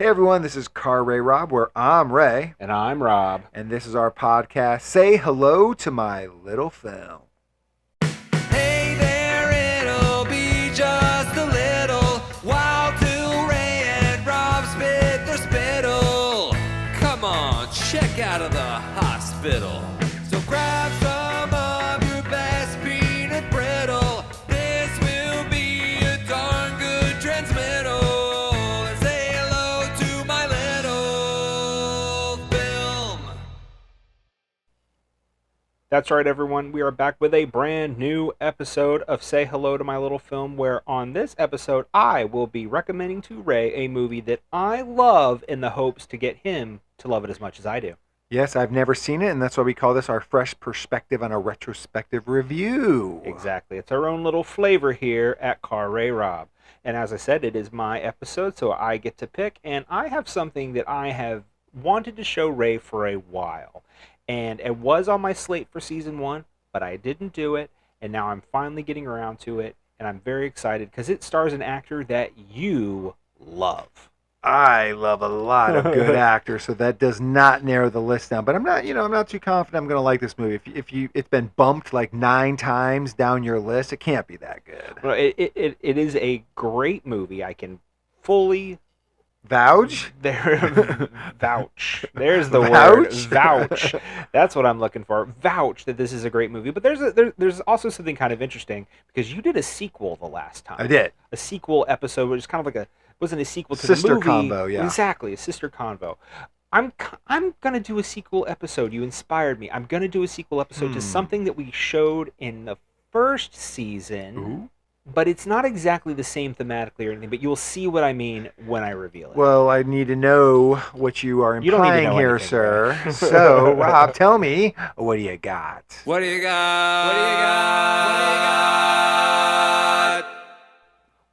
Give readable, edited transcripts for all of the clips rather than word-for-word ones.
Hey everyone, this is RayRob, where I'm Ray. And I'm Rob. And this is our podcast, Say Hello to My Little Film. Hey there, it'll be just a little while till Ray and Rob spit their spittle. Come on, check out of the hospital. So grab some of your best peanut brittle. This will be a darn good transmittal. And say hello to my little film. That's right, everyone. We are back with a brand new episode of Say Hello to My Little Film, where on this episode, I will be recommending to Ray a movie that I love in the hopes to get him to love it as much as I do. Yes, I've never seen it, and that's why we call this our fresh perspective on a retrospective review. Exactly. It's our own little flavor here at RayRob. And as I said, it is my episode, so I get to pick, and I have something that I have wanted to show Ray for a while. And it was on my slate for season 1, but I didn't do it, and now I'm finally getting around to it, and I'm very excited because it stars an actor that you love. I love a lot of good actors, so that does not narrow the list down. But I'm not too confident I'm going to like this movie. It's been bumped like 9 times down your list, it can't be that good. Well, it is a great movie. I can fully Vouch? vouch. There's the Vouch? word. Vouch. That's what I'm looking for. Vouch that this is a great movie. But there's also something kind of interesting because you did a sequel the last time. I did. A sequel episode, which is kind of like wasn't a sequel to Sister the movie. combo, yeah. Exactly, a sister convo. I'm gonna do a sequel episode. You inspired me. I'm gonna do a sequel episode to something that we showed in the first season. Ooh. But it's not exactly the same thematically or anything, but you'll see what I mean when I reveal it. Well, I need to know what you are You don't need to implying know here, anything, sir. Ray. So, Rob, tell me, what do you got? What do you got? What do you got? What do you got?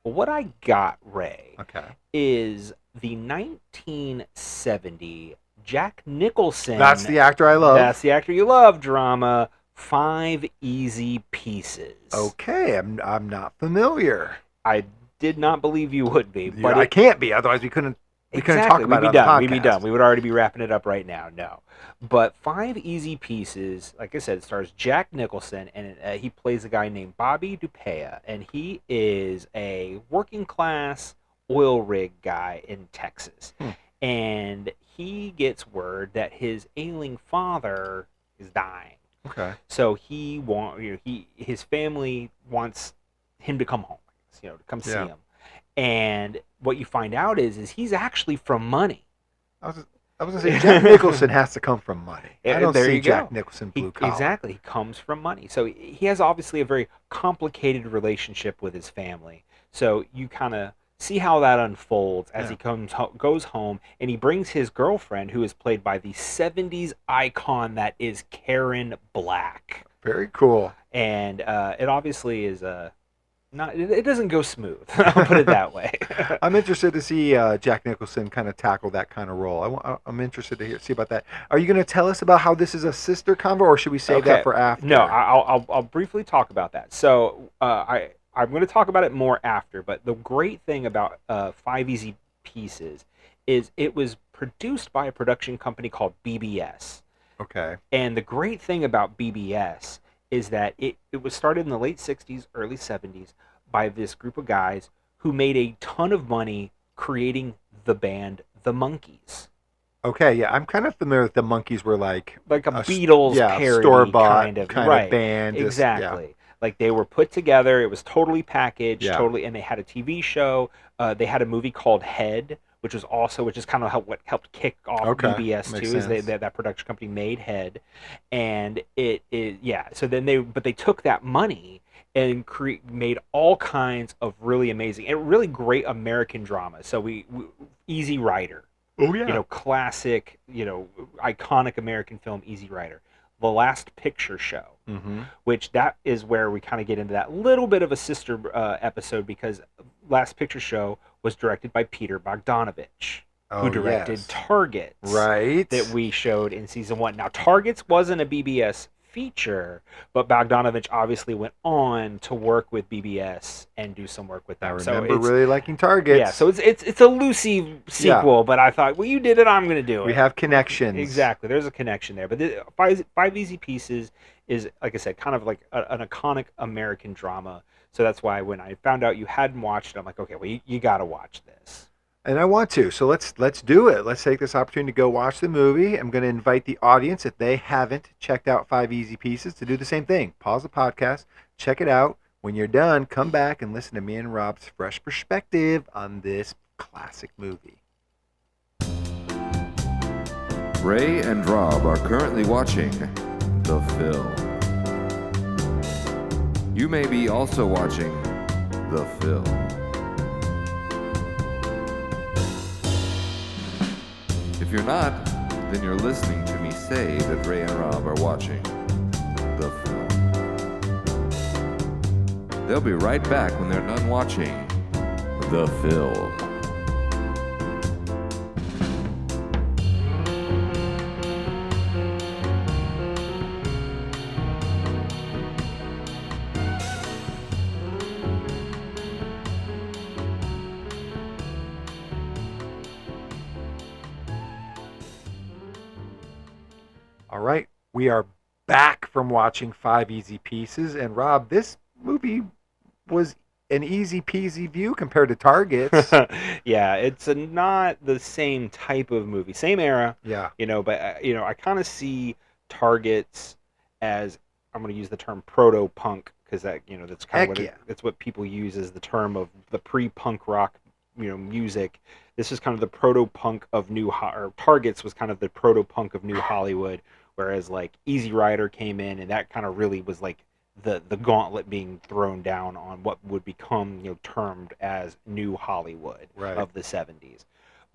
Well, what I got, Ray, Okay. is the 1970 Jack Nicholson. That's the actor I love. That's the actor you love drama, 5 Easy Pieces. Okay, I'm not familiar. I did not believe you would be, but I can't be, otherwise we couldn't talk about it on the podcast. We'd be done. We would already be wrapping it up right now. No. But 5 Easy Pieces, like I said, it stars Jack Nicholson, and he plays a guy named Bobby Dupea, and he is a working class oil rig guy in Texas. And he gets word that his ailing father is dying. Okay. So his family wants him to come home, to come see him. And what you find out is he's actually from money. I was going to say, Jack Nicholson has to come from money. I don't There see you Jack go. Nicholson blue collar. Exactly. He comes from money. So he has obviously a very complicated relationship with his family. So you kind of see how that unfolds as he goes home, and he brings his girlfriend, who is played by the 70s icon that is Karen Black. Very cool. And it obviously is it doesn't go smooth. I'll put it that way. I'm interested to see Jack Nicholson kind of tackle that kind of role. I'm interested to see about that. Are you going to tell us about how this is a sister convo, or should we save that for after? No, I'll briefly talk about that. So I'm going to talk about it more after, but the great thing about 5 Easy Pieces is it was produced by a production company called BBS. Okay. And the great thing about BBS is that it was started in the late 60s, early 70s by this group of guys who made a ton of money creating the band The Monkees. Okay, yeah, I'm kind of familiar with the Monkees were like a Beatles parody store-bought kind of band. Exactly. Like they were put together, it was totally packaged, Yeah. and they had a TV show. They had a movie called Head, which is kind of what helped kick off BBS Makes too. Is sense. that production company made Head, and So then they took that money and made all kinds of really amazing and really great American dramas. So we Easy Rider. Oh yeah. Classic, iconic American film, Easy Rider. The Last Picture Show, which that is where we kind of get into that little bit of a sister episode, because Last Picture Show was directed by Peter Bogdanovich, who directed Targets, right? that we showed in season 1. Now, Targets wasn't a BBS feature, but Bogdanovich obviously went on to work with BBS and do some work with them. I So remember it's, really liking Targets. yeah, so it's a loosey sequel, but I thought, well, you did it, I'm going to do it. We have connections. Exactly, there's a connection there. But Five Easy Pieces is, like I said, kind of like an iconic American drama. So that's why when I found out you hadn't watched it, I'm like, okay, well, you got to watch this. And I want to, so let's do it. Let's take this opportunity to go watch the movie. I'm going to invite the audience, if they haven't checked out Five Easy Pieces, to do the same thing. Pause the podcast, check it out. When you're done, come back and listen to me and Rob's fresh perspective on this classic movie. Ray and Rob are currently watching the film. You may be also watching the film. If you're not, then you're listening to me say that Ray and Rob are watching the film. They'll be right back when they're done watching the film. All right, we are back from watching Five Easy Pieces, and Rob, this movie was an easy peasy view compared to Targets. Yeah, it's not the same type of movie, same era. Yeah. But I kind of see Targets as, I'm going to use the term proto-punk, because that's kind of that's what people use as the term of the pre-punk rock music. This is kind of the proto-punk of or Targets was kind of the proto-punk of New Hollywood, whereas like Easy Rider came in, and that kind of really was like the gauntlet being thrown down on what would become termed as New Hollywood of the 70s.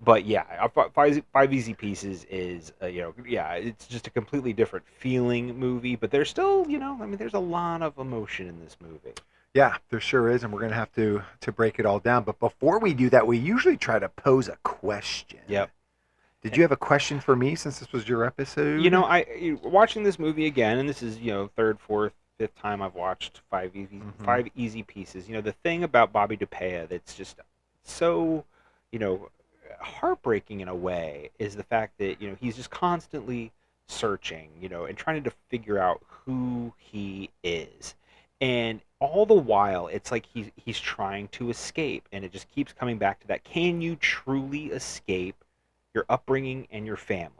But yeah, Five Easy Pieces is it's just a completely different feeling movie, but there's still there's a lot of emotion in this movie. Yeah, there sure is, and we're going to have to break it all down. But before we do that, we usually try to pose a question. Yep. Did you have a question for me since this was your episode? I watching this movie again, and this is third, fourth, fifth time I've watched Five Easy Pieces. The thing about Bobby Dupea that's just so heartbreaking in a way is the fact that he's just constantly searching, and trying to figure out who he is. And all the while, it's like he's trying to escape, and it just keeps coming back to that. Can you truly escape your upbringing and your family?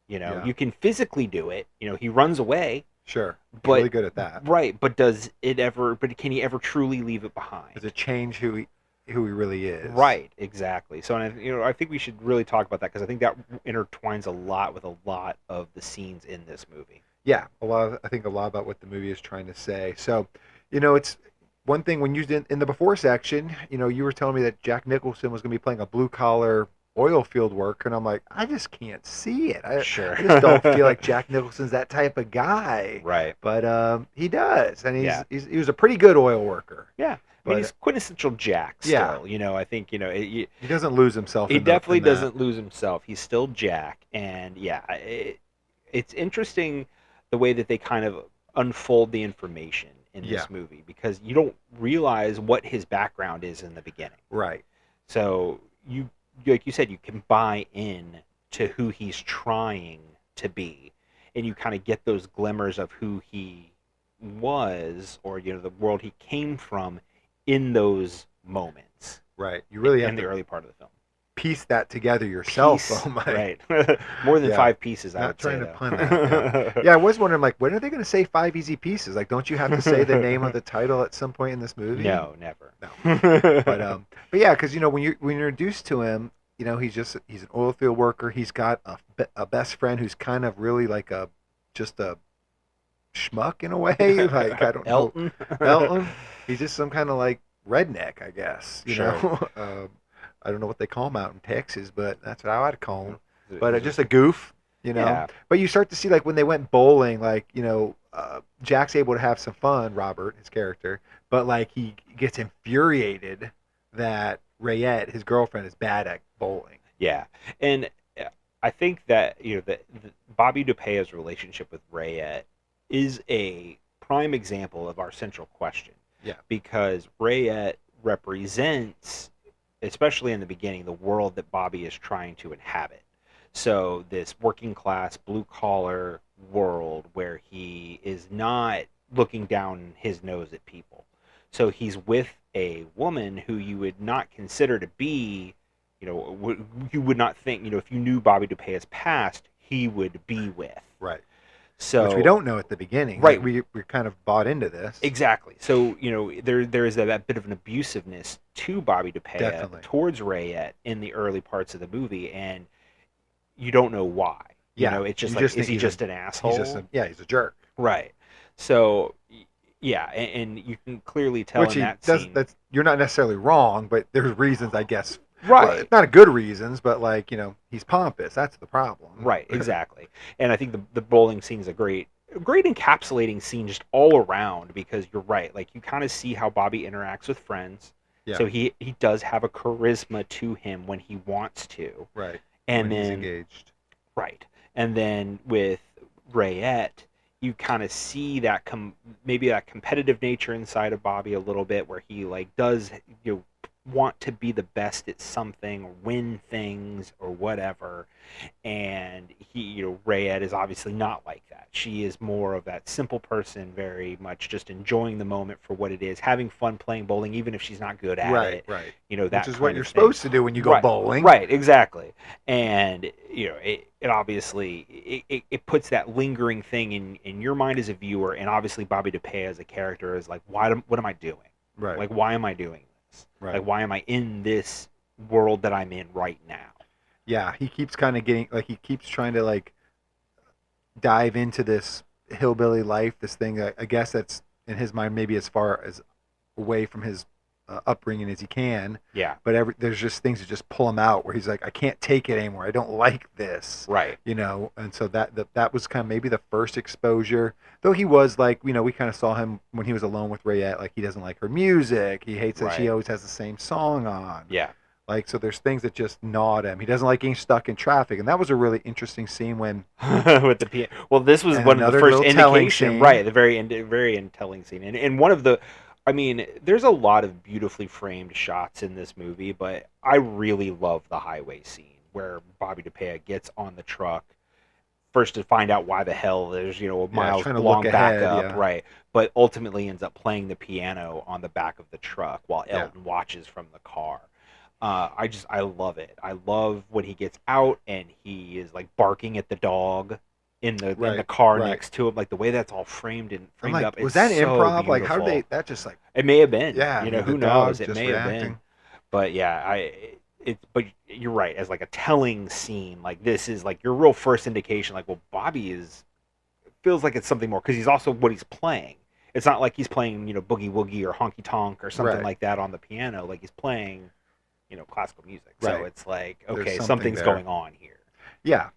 You can physically do it. He runs away. Sure, but really good at that. Right, but But can he ever truly leave it behind? Does it change who he really is? Right, exactly. So, and I think we should really talk about that, because I think that intertwines a lot with a lot of the scenes in this movie. Yeah, I think a lot about what the movie is trying to say. So, it's one thing when you in the before section, you were telling me that Jack Nicholson was going to be playing a blue collar oil field worker, and I'm like, I just can't see it. I just don't feel like Jack Nicholson's that type of guy. Right. But he does, and he was a pretty good oil worker. Yeah. I mean, he's quintessential Jack still. Yeah. I think he doesn't lose himself. He definitely doesn't lose himself. He's still Jack, and it's interesting the way that they kind of unfold the information in this movie, because you don't realize what his background is in the beginning. Right. So like you said, you can buy in to who he's trying to be, and you kind of get those glimmers of who he was, or the world he came from in those moments. Right. You really have in the early part of the film. Piece that together yourself. Right. More than 5 pieces, I would say. Not trying to pun it. Yeah, I was wondering, like, when are they going to say 5 Easy Pieces? Like, don't you have to say the name of the title at some point in this movie? No, never. No. But yeah, because when you're introduced to him, he's an oil field worker. He's got a best friend who's kind of really like just a schmuck in a way. Like, I don't know. Elton. He's just some kind of like redneck, I guess. You know. I don't know what they call him out in Texas, but that's how I'd call him. But just a goof, Yeah. But you start to see, like, when they went bowling, like, Jack's able to have some fun, Robert, his character, but, like, he gets infuriated that Rayette, his girlfriend, is bad at bowling. Yeah. And I think that, that Bobby Dupea's relationship with Rayette is a prime example of our central question. Yeah. Because Rayette represents, especially in the beginning, the world that Bobby is trying to inhabit. So this working class, blue collar world where he is not looking down his nose at people. So he's with a woman who you would not consider to be, you would not think, if you knew Bobby Dupea's past, he would be with. Right. So which we don't know at the beginning. Right. Like, we're kind of bought into this. Exactly. So, there is that bit of an abusiveness to Bobby Dupea Definitely. towards Rayette in the early parts of the movie, and you don't know why. Yeah. It's just You like, just is think he just an asshole? He's a jerk. Right. So, yeah, and you can clearly tell Which in he that does. scene. That's, you're not necessarily wrong, but there's reasons, I guess. Right. Well, not good reasons, but like, he's pompous. That's the problem. Right, exactly. And I think the bowling scene is a great encapsulating scene just all around, because you're right. Like, you kind of see how Bobby interacts with friends. Yeah. So he does have a charisma to him when he wants to. Right. And when then he's engaged. Right. And then with Rayette, you kind of see that maybe that competitive nature inside of Bobby a little bit, where he does want to be the best at something or win things or whatever. And Rayette is obviously not like that. She is more of that simple person, very much just enjoying the moment for what it is, having fun playing bowling, even if she's not good at it. Right. That Which is what kind you're of thing. supposed to do when you go bowling. Right, exactly. And it obviously it puts that lingering thing in your mind as a viewer, and obviously Bobby Dupea as a character is like, what am I doing? Right. Like, why am I doing this? Right. Like, why am I in this world that I'm in right now? Yeah, he keeps kind of getting, he keeps trying to dive into this hillbilly life, this thing. I guess that's in his mind maybe as far as away from his upbringing as he can. Yeah. But there's just things that just pull him out, where he's like, I can't take it anymore. I don't like this. Right. And so that was kind of maybe the first exposure. Though he was we kind of saw him when he was alone with Rayette. He doesn't like her music. He hates that she always has the same song on. Yeah. So there's things that just gnaw at him. He doesn't like getting stuck in traffic, and that was a really interesting scene when with the piano. Well, this was and one of the another first little telling indication, scene. right? The very telling scene, and one of the, I mean, there's a lot of beautifully framed shots in this movie, but I really love the highway scene where Bobby Dupea gets on the truck first to find out why the hell there's a miles trying to long look backup, ahead, yeah. right? But ultimately ends up playing the piano on the back of the truck while Elton watches from the car. I love it. I love when he gets out and he is barking at the dog in the car next to him, the way that's all framed up. Was that so improv? beautiful. How did they? That just It may have been. Yeah, who the dog knows? It just may have been. reacting. But yeah, but you're right. As a telling scene, this is your real first indication. Well, Bobby feels like it's something more, because he's also what he's playing. It's not like he's playing boogie woogie or honky tonk or something like that on the piano. He's playing classical music. Right. So it's okay, There's something's there. going on here. Yeah,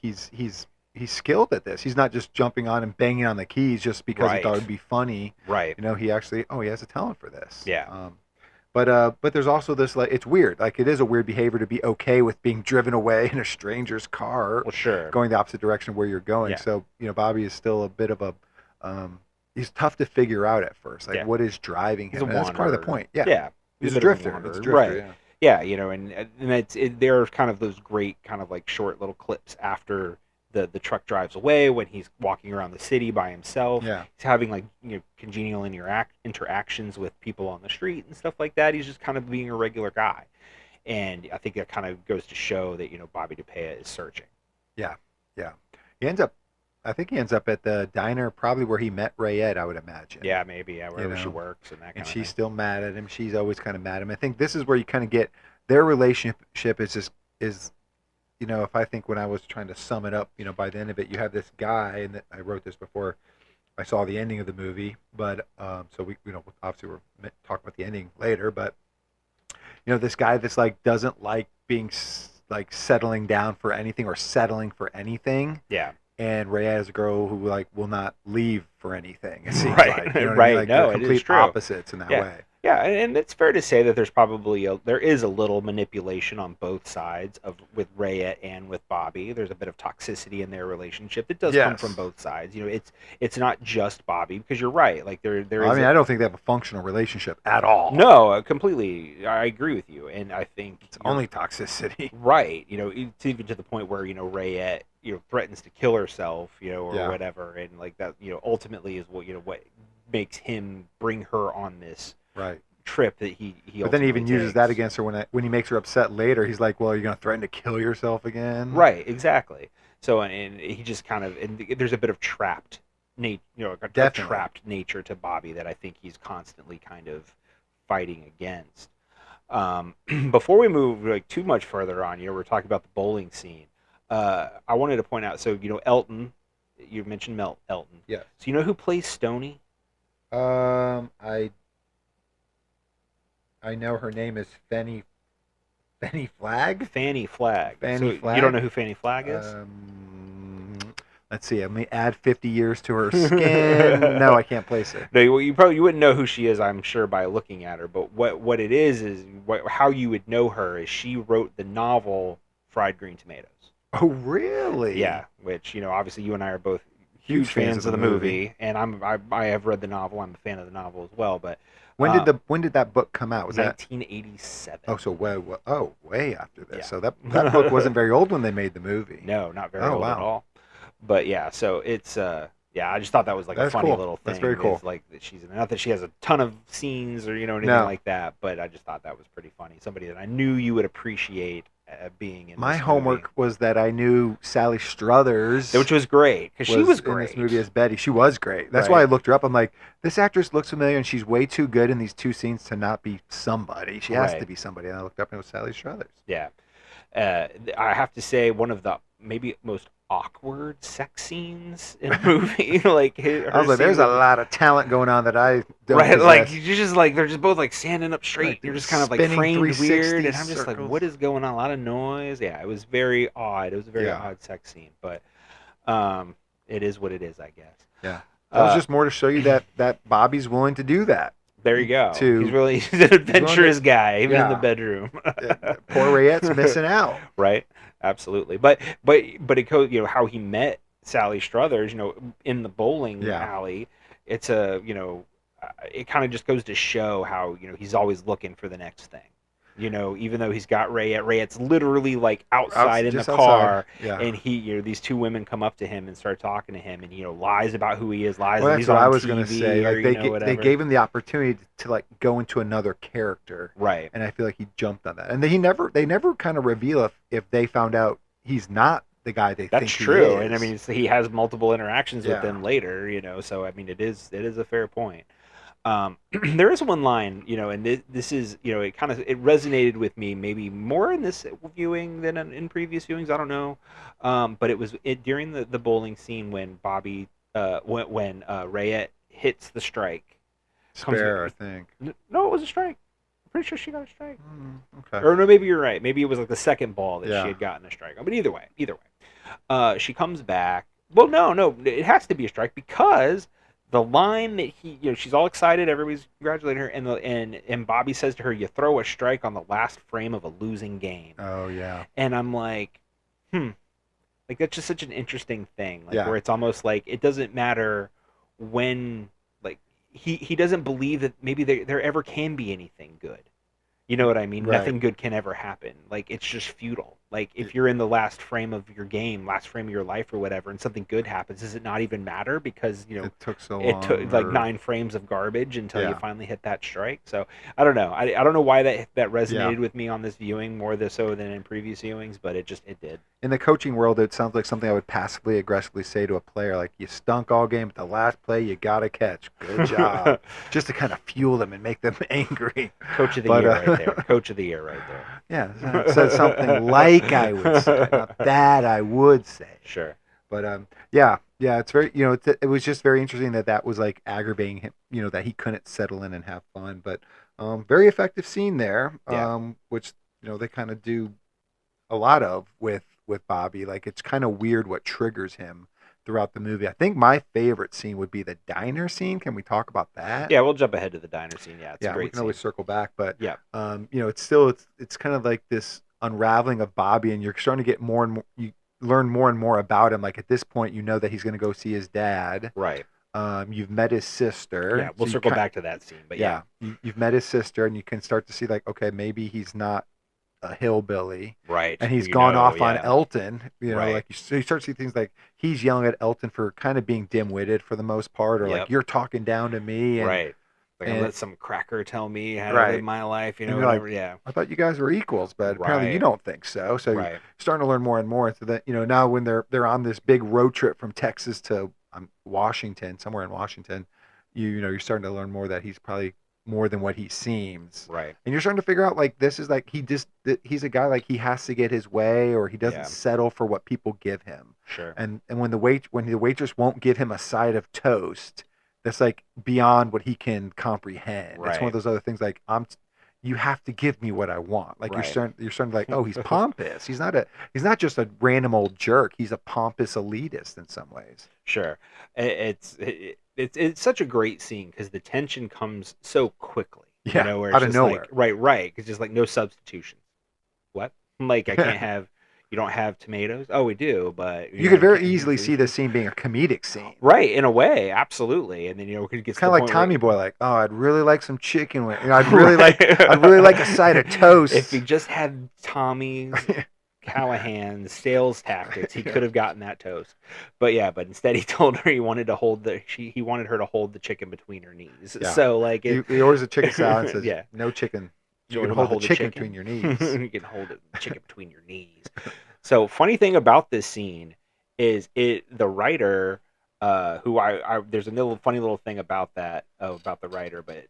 he's skilled at this. He's not just jumping on and banging on the keys just because he thought it'd be funny. Right. He actually he has a talent for this. Yeah. But there's also this it's weird. It is a weird behavior to be okay with being driven away in a stranger's car. Well, sure. Going the opposite direction of where you're going. Yeah. So Bobby is still a bit of a he's tough to figure out at first. What is driving him? He's a And that's part of the wanderer. point. Yeah. Yeah. He's a bit of drifter. wanderer. It's a drifter. Right. Yeah, and there are kind of those great kind of short little clips after the truck drives away, when he's walking around the city by himself. Yeah. He's having congenial interactions with people on the street and stuff like that. He's just kind of being a regular guy. And I think that kind of goes to show that, Bobby Dupea is searching. Yeah. Yeah. I think he ends up at the diner, probably where he met Rayette, I would imagine. Yeah, maybe. Yeah, wherever she works and that kind and of she's thing. still mad at him. She's always kind of mad at him. I think this is where you kind of get their relationship is if I think when I was trying to sum it up, by the end of it, you have this guy, and I wrote this before I saw the ending of the movie, but so we obviously we're talking about the ending later, but this guy that's doesn't like being settling down for anything or settling for anything. Yeah. And Rayette is a girl who will not leave for anything. It seems Right. like, you know what Right. I mean? No, they're it is complete true. opposites in that way. Yeah, and it's fair to say that there is a little manipulation on both sides with Rayette and with Bobby. There's a bit of toxicity in their relationship that does come from Yes. both sides. It's not just Bobby, because you're right. Like there I is mean, I don't think they have a functional relationship at all. no, completely. I agree with you, and I think It's you're only toxicity. right. It's even to the point where Rayette threatens to kill herself, or Yeah. whatever, and like that ultimately is what makes him bring her on this Right. trip that he But then he even ultimately uses that takes. against her when he makes her upset later. He's like, "Well, you're gonna threaten to kill yourself again?" Right, exactly. So and he just kind of and there's a bit of trapped a Definitely. trapped nature to Bobby that I think he's constantly kind of fighting against. Before we move like too much further on, we're talking about the bowling scene. I wanted to point out, so Elton, you mentioned Elton. Yes. So you know who plays Stoney? I know her name is Fanny Flag. Fanny Flagg. Fanny So Flagg? you don't know who Fanny Flagg is? Let's see. Let me add 50 years to her skin. No, I can't place her. No, you wouldn't know who she is, I'm sure, by looking at her. But what it is how you would know her is she wrote the novel Fried Green Tomatoes. Oh, really? Yeah, which obviously you and I are both huge fans of the movie, and I have read the novel. I'm a fan of the novel as well. But When did that book come out? Was that 1987? Oh, so way after this. Yeah. So that book wasn't very old when they made the movie. No, not very Oh, old at wow. all. But yeah, so it's I just thought that was like a That's funny cool. little thing. That's very cool. Is, like that she's not that she has a ton of scenes or anything No. like that, but I just thought that was pretty funny. Somebody that I knew you would appreciate being in My this homework movie. was that I knew Sally Struthers, Which was great because she was great in this movie as Betty. She was great. That's Right. why I looked her up. I'm like, this actress looks familiar, and she's way too good in these two scenes to not be somebody. She has Right. to be somebody. And I looked up, and it was Sally Struthers. Yeah. I have to say, one of the maybe most awkward sex scenes in a movie. Like her I was like, scene there's a with- lot of talent going on that I don't right, possess. like you're just like they're just both like standing up straight. Like, you're they're just kind of like spinning framed 360 weird, and I'm just like, circles. what is going on? A lot of noise. Yeah, it was very odd. It was a very Yeah. odd sex scene, but it is what it is, I guess. Yeah. That was just more to show you that Bobby's willing to do that. There you go. to- He's an adventurous guy, even in the Yeah. bedroom. Poor Rayette's missing out. Right, absolutely. But it goes, how he met Sally Struthers, in the bowling Yeah. alley. It's it kind of just goes to show how he's always looking for the next thing. Even though he's got Rayette's literally like outside in the Just car, outside. Yeah. and these two women come up to him and start talking to him, and lies about who he is, lies Well, that that's he's what on I was TV going to say. or, Like they whatever. gave him the opportunity to like go into another character, right. and I feel like he jumped on that. And they never kind of reveal if they found out he's not the guy they That's think true, he is. and I mean he has multiple interactions with Yeah. them later, So I mean it is a fair point. There is one line, and this is it resonated with me maybe more in this viewing than in previous viewings. I don't know, but it was during the bowling scene when Bobby when Rayette hits the strike. Spare, I think. No, it was a strike. I'm pretty sure she got a strike. Okay. Or no, maybe you're right. Maybe it was like the second ball that Yeah. she had gotten a strike on. But either way, she comes back. Well, no, it has to be a strike because the line that she's all excited, everybody's congratulating her, and Bobby says to her, "You throw a strike on the last frame of a losing game." Oh yeah. And I'm like, like that's just such an interesting thing, like Yeah. where it's almost like it doesn't matter when, like he doesn't believe that maybe there ever can be anything good. You know what I mean? Right. Nothing good can ever happen. Like it's just futile. Like if you're in the last frame of your game, last frame of your life or whatever, and something good happens, does it not even matter? Because It took so long. it took like or- 9 frames of garbage until you Yeah. finally hit that strike. So I don't know. I don't know why that resonated with me on this viewing more so than in previous viewings, but it did. In the coaching world, it sounds like something I would passively aggressively say to a player, like, you stunk all game, but the last play you got to catch. Good job. Just to kind of fuel them and make them angry. Coach of the But, year uh, right there. Coach of the year right there. Yeah, it said something like I would say, not that I would say. Sure. But yeah, it's very, it was just very interesting that was like aggravating him, that he couldn't settle in and have fun. But very effective scene there, Yeah. which they kind of do a lot of with Bobby. Like it's kind of weird what triggers him throughout the movie. I think my favorite scene would be the diner scene. Can we talk about that? Yeah, we'll jump ahead to the diner scene. Yeah, it's a Yeah, we great can scene. always circle back, but Yeah. it's still it's kind of like this unraveling of Bobby, and you're starting to get more and more. You learn more and more about him. Like at this point, you know that he's going to go see his dad. Right. You've met his sister. Yeah, we'll circle back to that scene, but yeah. You've met his sister, and you can start to see like, okay, maybe he's not a hillbilly, right? And he's gone off on Elton. Like you start to see things like he's yelling at Elton for kind of being dim-witted for the most part, or like you're talking down to me, and, right? Like I let some cracker tell me how to live my life, whatever. Like, I thought you guys were equals, but apparently you don't think so. So you're starting to learn more and more. So that now when they're on this big road trip from Texas to Washington, somewhere in Washington, you're starting to learn more that he's probably more than what he seems. Right. And you're starting to figure out like this is like he's a guy like he has to get his way, or he doesn't settle for what people give him. Sure. And when the waitress won't give him a side of toast, that's like beyond what he can comprehend. Right. It's one of those other things like you have to give me what I want. Like you're starting to like, oh, he's pompous. He's not just a random old jerk. He's a pompous elitist in some ways. Sure. It's such a great scene because the tension comes so quickly. Yeah, where it's out of just nowhere. Like, right. Because just like no substitutions. What? Like I can't have. You don't have tomatoes? Oh, we do, but you could very easily see this scene being a comedic scene. Right, in a way, absolutely. And then it could get kind of like Tommy Boy, like, oh, I'd really like some chicken. I'd really like a side of toast. If he just had Tommy's Callahan's sales tactics, he could have gotten that toast. But instead he told her he wanted her to hold the chicken between her knees. Yeah. So like he orders a chicken salad and says, no chicken. You can hold the chicken between your knees. You can hold the chicken between your knees. So funny thing about this scene is the writer, who there's a funny little thing about that about the writer, but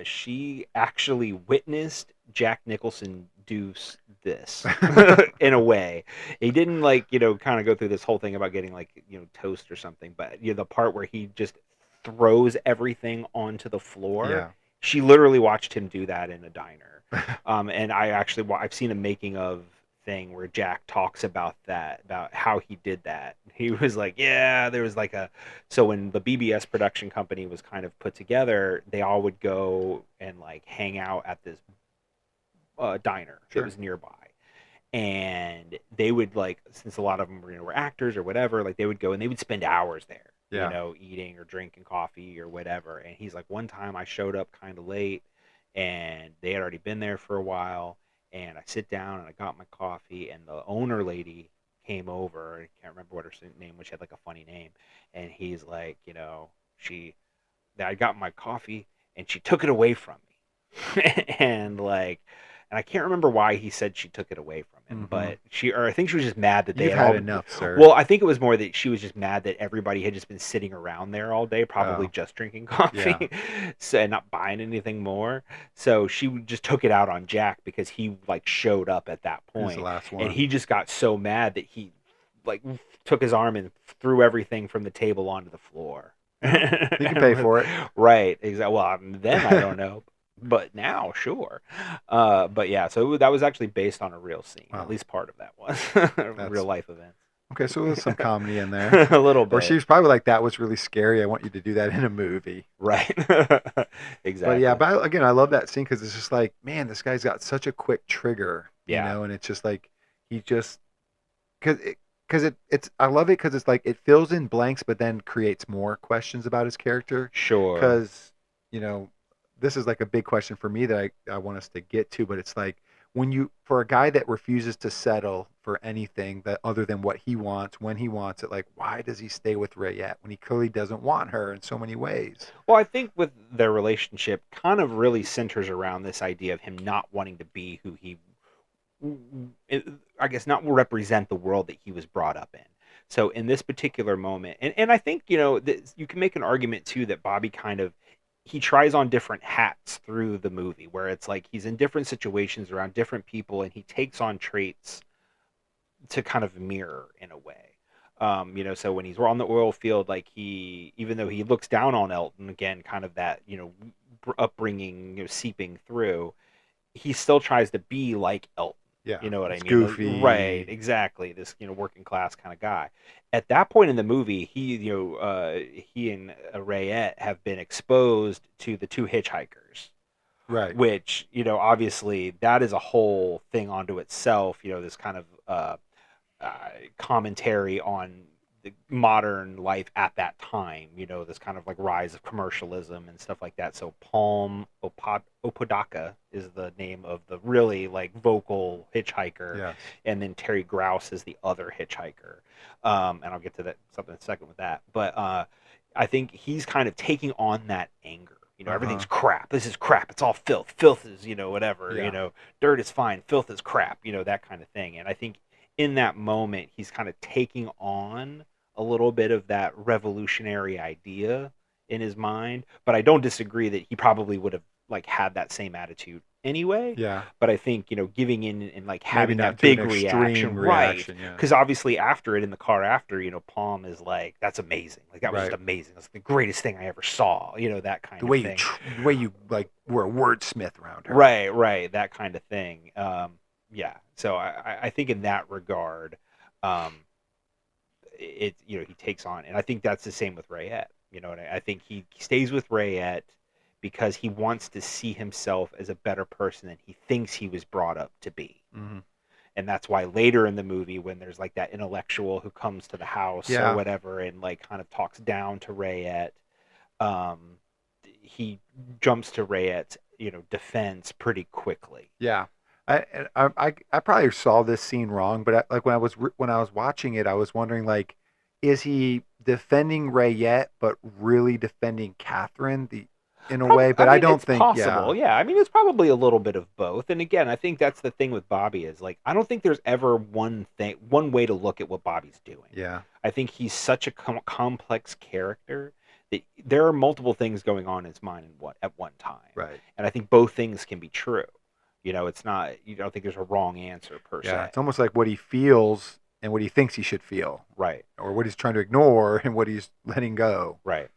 she actually witnessed Jack Nicholson do this in a way. He didn't kind of go through this whole thing about getting toast or something, but the part where he just throws everything onto the floor. Yeah. She literally watched him do that in a diner. And I've seen a making of thing where Jack talks about how he did that. He was like, there was so when the BBS production company was kind of put together, they all would go and hang out at this diner that was nearby. And they would since a lot of them were actors or whatever, they would go and they would spend hours there. Eating or drinking coffee or whatever. And he's like, one time I showed up kind of late and they had already been there for a while. And I sit down and I got my coffee and the owner lady came over. I can't remember what her name was. She had a funny name. And he's like, I got my coffee and she took it away from me. and I can't remember why he said she took it away from him, but I think she was just mad that they had enough, sir. Well, I think it was more that she was just mad that everybody had just been sitting around there all day, probably just drinking coffee, and not buying anything more. So she just took it out on Jack because he showed up at that point. He was the last one. And he just got so mad that he took his arm and threw everything from the table onto the floor. You can pay for it, right? Exactly. Well, then I don't know. But now, sure. But yeah, so that was actually based on a real scene. Wow. At least part of that was real life event. Okay, so there's some comedy in there. A little bit. Or she was probably like, that was really scary. I want you to do that in a movie. Right. Exactly. But yeah, again, I love that scene because it's just like, man, this guy's got such a quick trigger. And it's just like, he just, I love it because it's like, it fills in blanks, but then creates more questions about his character. Sure. Because, this is a big question for me that I want us to get to, but it's like for a guy that refuses to settle for anything that other than what he wants, when he wants it, why does he stay with Rayette when he clearly doesn't want her in so many ways? Well, I think with their relationship kind of really centers around this idea of him not wanting to be who he, I guess, not represent the world that he was brought up in. So in this particular moment, and I think, you can make an argument too that Bobby he tries on different hats through the movie where it's he's in different situations around different people and he takes on traits to kind of mirror in a way. So when he's on the oil field, even though he looks down on Elton, again, kind of that, upbringing, seeping through, he still tries to be like Elton. Yeah. You know what I It's mean? goofy. Right, exactly. This, working class kind of guy. At that point in the movie, he and Rayette have been exposed to the two hitchhikers, Right. which, obviously that is a whole thing onto itself, this kind of commentary on the modern life at that time, this kind of like rise of commercialism and stuff like that. So Opodaka is the name of the really like vocal hitchhiker, Yeah. and then Terry Grouse is the other hitchhiker. And I'll get to that something in a second with that. But I think he's kind of taking on that anger. Everything's crap. This is crap. It's all filth. Filth is, whatever. Yeah. Dirt is fine. Filth is crap. That kind of thing. And I think in that moment, he's kind of taking on a little bit of that revolutionary idea in his mind. But I don't disagree that he probably would have like had that same attitude anyway. Yeah. But I think, giving in and like having not that to an big extreme reaction, right? reaction, yeah. Because obviously after it, in the car after, Palm is like, that's amazing. Like that was Right. just amazing. That's the greatest thing I ever saw. That kind The of way thing. the way you like were a wordsmith around her. Right, that kind of thing. Yeah. So I think in that regard, he takes on, and I think that's the same with Rayette. And I think he stays with Rayette because he wants to see himself as a better person than he thinks he was brought up to be. Mm-hmm. And that's why later in the movie, when there's like that intellectual who comes to the house or whatever and like kind of talks down to Rayette, he jumps to Rayette's defense pretty quickly. Yeah. I probably saw this scene wrong, but like when I was watching it, I was wondering like, is he defending Rayette but really defending Catherine in a way? But I don't it's think possible. Yeah, I mean it's probably a little bit of both. And again, I think that's the thing with Bobby is like I don't think there's ever one way to look at what Bobby's doing. Yeah. I think he's such a complex character that there are multiple things going on in his mind at one time. Right. And I think both things can be true. It's not. You don't think there's a wrong answer per se. Yeah. It's almost like what he feels and what he thinks he should feel. Right. Or what he's trying to ignore and what he's letting go. Right.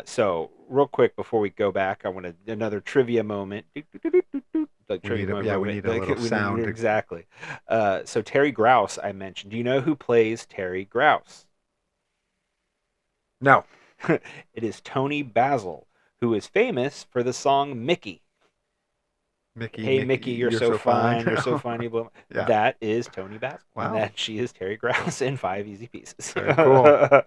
So real quick before we go back, I want another trivia moment. Like we need a little sound. Exactly. So Terry Grouse, I mentioned. Do you know who plays Terry Grouse? No. It is Tony Basil, who is famous for the song Mickey. Hey Mickey, you're so fine. You're so fine. You blow. Yeah. That is Tony Basil. Wow. And that she is Terry Grouse in 5 Easy Pieces. Very cool.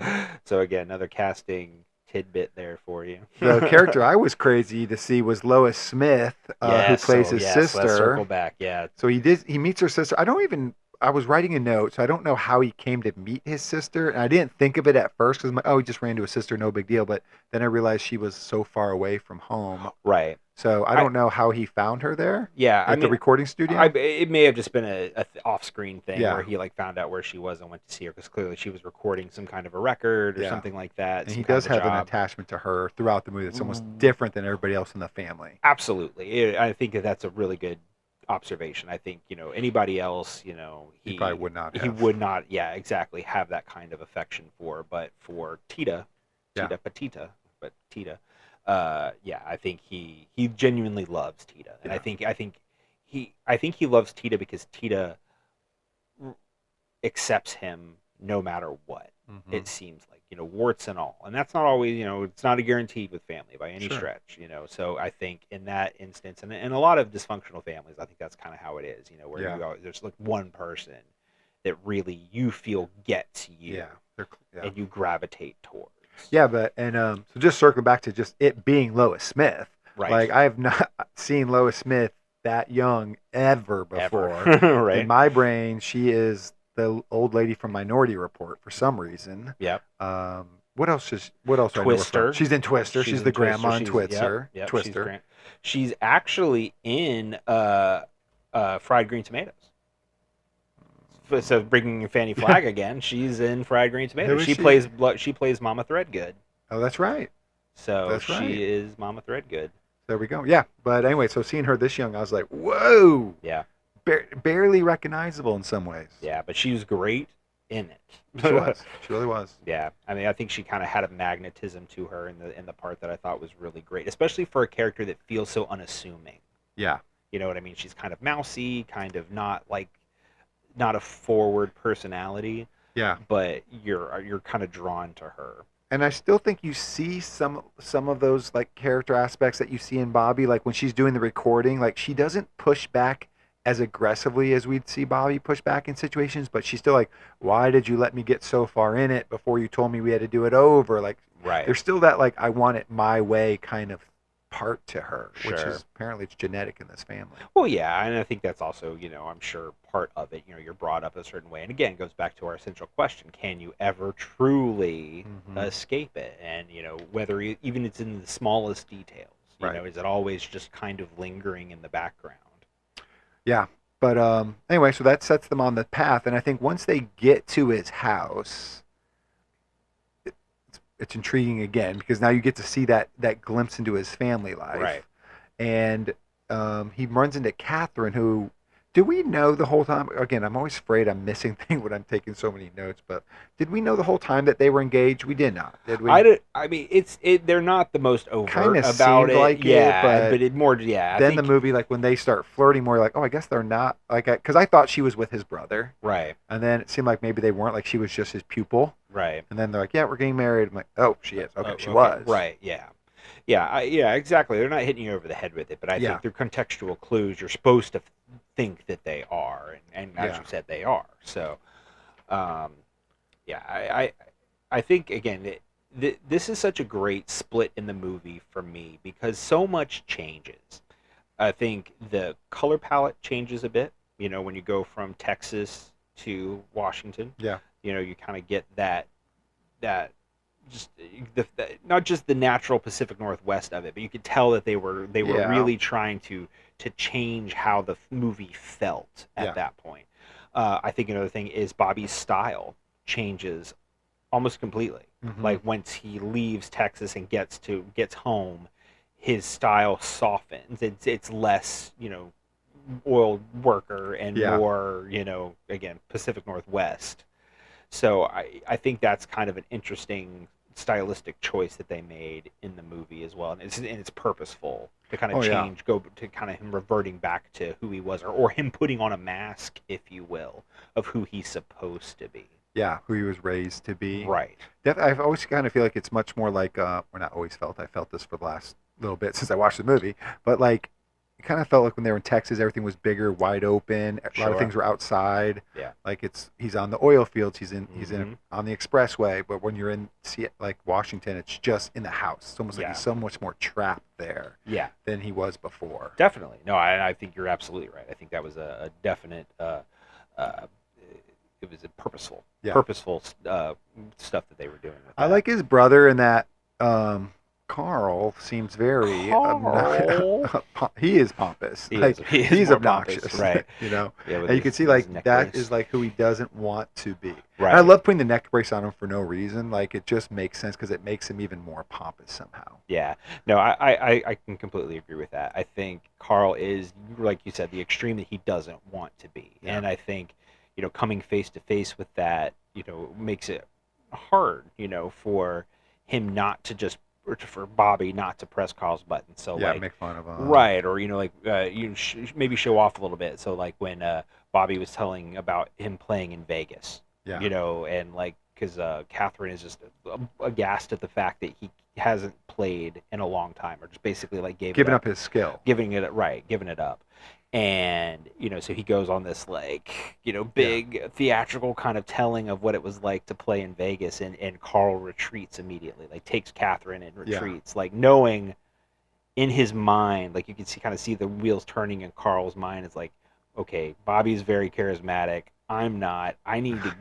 So again, another casting tidbit there for you. The character I was crazy to see was Lois Smith, who plays his Let's sister. circle back. Yeah. So he meets her sister. I was writing a note, so I don't know how he came to meet his sister. And I didn't think of it at first because I'm like, oh, he just ran to his sister, no big deal. But then I realized she was so far away from home. Right. So I don't know how he found her there. Yeah. At the recording studio? It may have just been a off-screen thing Yeah. where he like found out where she was and went to see her because clearly she was recording some kind of a record or Yeah. something like that. And some he kind does of a have an job. attachment to her throughout the movie that's almost different than everybody else in the family. Absolutely. I think that's a really good observation. I think, anybody else, He probably would not have. He would not, yeah, exactly, have that kind of affection for. But for Tita Petita, I think he genuinely loves Tita. And Yeah. I think he loves Tita because Tita accepts him no matter what. Mhm. It seems like, warts and all. And that's not always, it's not a guarantee with family by any Sure. stretch, So I think in that instance, and in a lot of dysfunctional families, I think that's kind of how it is, where Yeah. there's like one person that really you feel gets you Yeah. and you gravitate towards. Yeah, but so just circling back to just it being Lois Smith. Right. Like I have not seen Lois Smith that young ever before. Right. In my brain, she is the old lady from Minority Report for some reason. Yep. What else do I know her from? Twister. She's in Twister. She's in the grandma in She's- Twister. yep, Twister. She's actually in Fried Green Tomatoes. So bringing Fanny Flagg again, she's in Fried Green Who Tomatoes. is She plays Mama Threadgood. Oh, that's right. So That's she right. is Mama Threadgood. There we go. Yeah, but anyway, so seeing her this young, I was like, whoa, Yeah, barely recognizable in some ways. yeah, but she was great in it. She was. She really was. Yeah, I mean, I think she kind of had a magnetism to her in the part that I thought was really great, especially for a character that feels so unassuming. Yeah. You know what I mean? She's kind of mousy, kind of not a forward personality, Yeah. but you're kind of drawn to her. And I still think you see some of those like character aspects that you see in Bobby, like when she's doing the recording, like she doesn't push back as aggressively as we'd see Bobby push back in situations, but she's still like, why did you let me get so far in it before you told me we had to do it over? Like, Right. there's still that like I want it my way kind of part to her, which Sure. is apparently it's genetic in this family. Well, yeah, and I think that's also, I'm sure part of it. You're brought up a certain way, and again, it goes back to our essential question: can you ever truly escape it? And whether even it's in the smallest details. Right. Is it always just kind of lingering in the background? Yeah. But anyway, so that sets them on the path, and I think once they get to his house, it's intriguing again because now you get to see that glimpse into his family life. Right. And he runs into Catherine, who, do we know the whole time? Again, I'm always afraid I'm missing things when I'm taking so many notes, but did we know the whole time that they were engaged? We did not, did we? I mean, they're not the most overt Kinda about seemed it. like it, yeah, but it more, yeah. Then the movie, like when they start flirting more, like, oh, I guess they're not, like, because I thought she was with his brother. Right. And then it seemed like maybe they weren't, like she was just his pupil. Right. And then they're like, yeah, we're getting married. I'm like, oh, she is. Okay, she Okay. was. Right. Yeah. Yeah. Yeah. Exactly. They're not hitting you over the head with it, but I Yeah. think through contextual clues, you're supposed to think that they are, and as Yeah. you said, they are. So, yeah, I think again this is such a great split in the movie for me because so much changes. I think the color palette changes a bit. When you go from Texas to Washington. Yeah. You kind of get that just not just the natural Pacific Northwest of it, but you could tell that they were Yeah. really trying to change how the movie felt at Yeah. that point. I think another thing is Bobby's style changes almost completely. Mhm. Like once he leaves Texas and gets home, his style softens. It's less, oil worker and Yeah. more, again, Pacific Northwest. So I think that's kind of an interesting stylistic choice that they made in the movie as well, and it's purposeful to kind of Oh, yeah. change, go to kind of him reverting back to who he was, or him putting on a mask, if you will, of who he's supposed to be. Yeah, who he was raised to be. Right. I've always kind of feel like it's much more like, or not always felt, I felt this for the last little bit since I watched the movie, but like, it kind of felt like when they were in Texas, everything was bigger, wide open. A lot Sure. of things were outside. Yeah. Like he's on the oil fields, he's in Mhm. on the expressway. But when you're in like Washington, it's just in the house. It's almost like Yeah. he's so much more trapped there Yeah. than he was before. Definitely. No, I think you're absolutely right. I think that was a definite. It was a purposeful, Yeah. stuff that they were doing. With I that. like his brother in that. Carl seems very Carl? he is pompous. He like is- he is he's more obnoxious, pompous, right. Yeah, with and you his- can see his like neck that brace. is like who he doesn't want to be. Right. And I love putting the neck brace on him for no reason. Like it just makes sense because it makes him even more pompous somehow. Yeah. No, I can completely agree with that. I think Carl is, like you said, the extreme that he doesn't want to be. Yeah. And I think, coming face to face with that, makes it hard, for him not to just, or for Bobby not to press Carl's button. So Yeah, like, make fun of him. right. Or, maybe show off a little bit. So like when Bobby was telling about him playing in Vegas, Yeah. and like, because Catherine is just aghast at the fact that he hasn't played in a long time, or just basically like Giving up his skill. giving it up. And so he goes on this like big theatrical kind of telling of what it was like to play in Vegas, and Carl retreats immediately, like takes Catherine and Yeah. retreats, like knowing in his mind, like you can kind of see the wheels turning in Carl's mind. It's like, okay, Bobby's very charismatic, I'm not,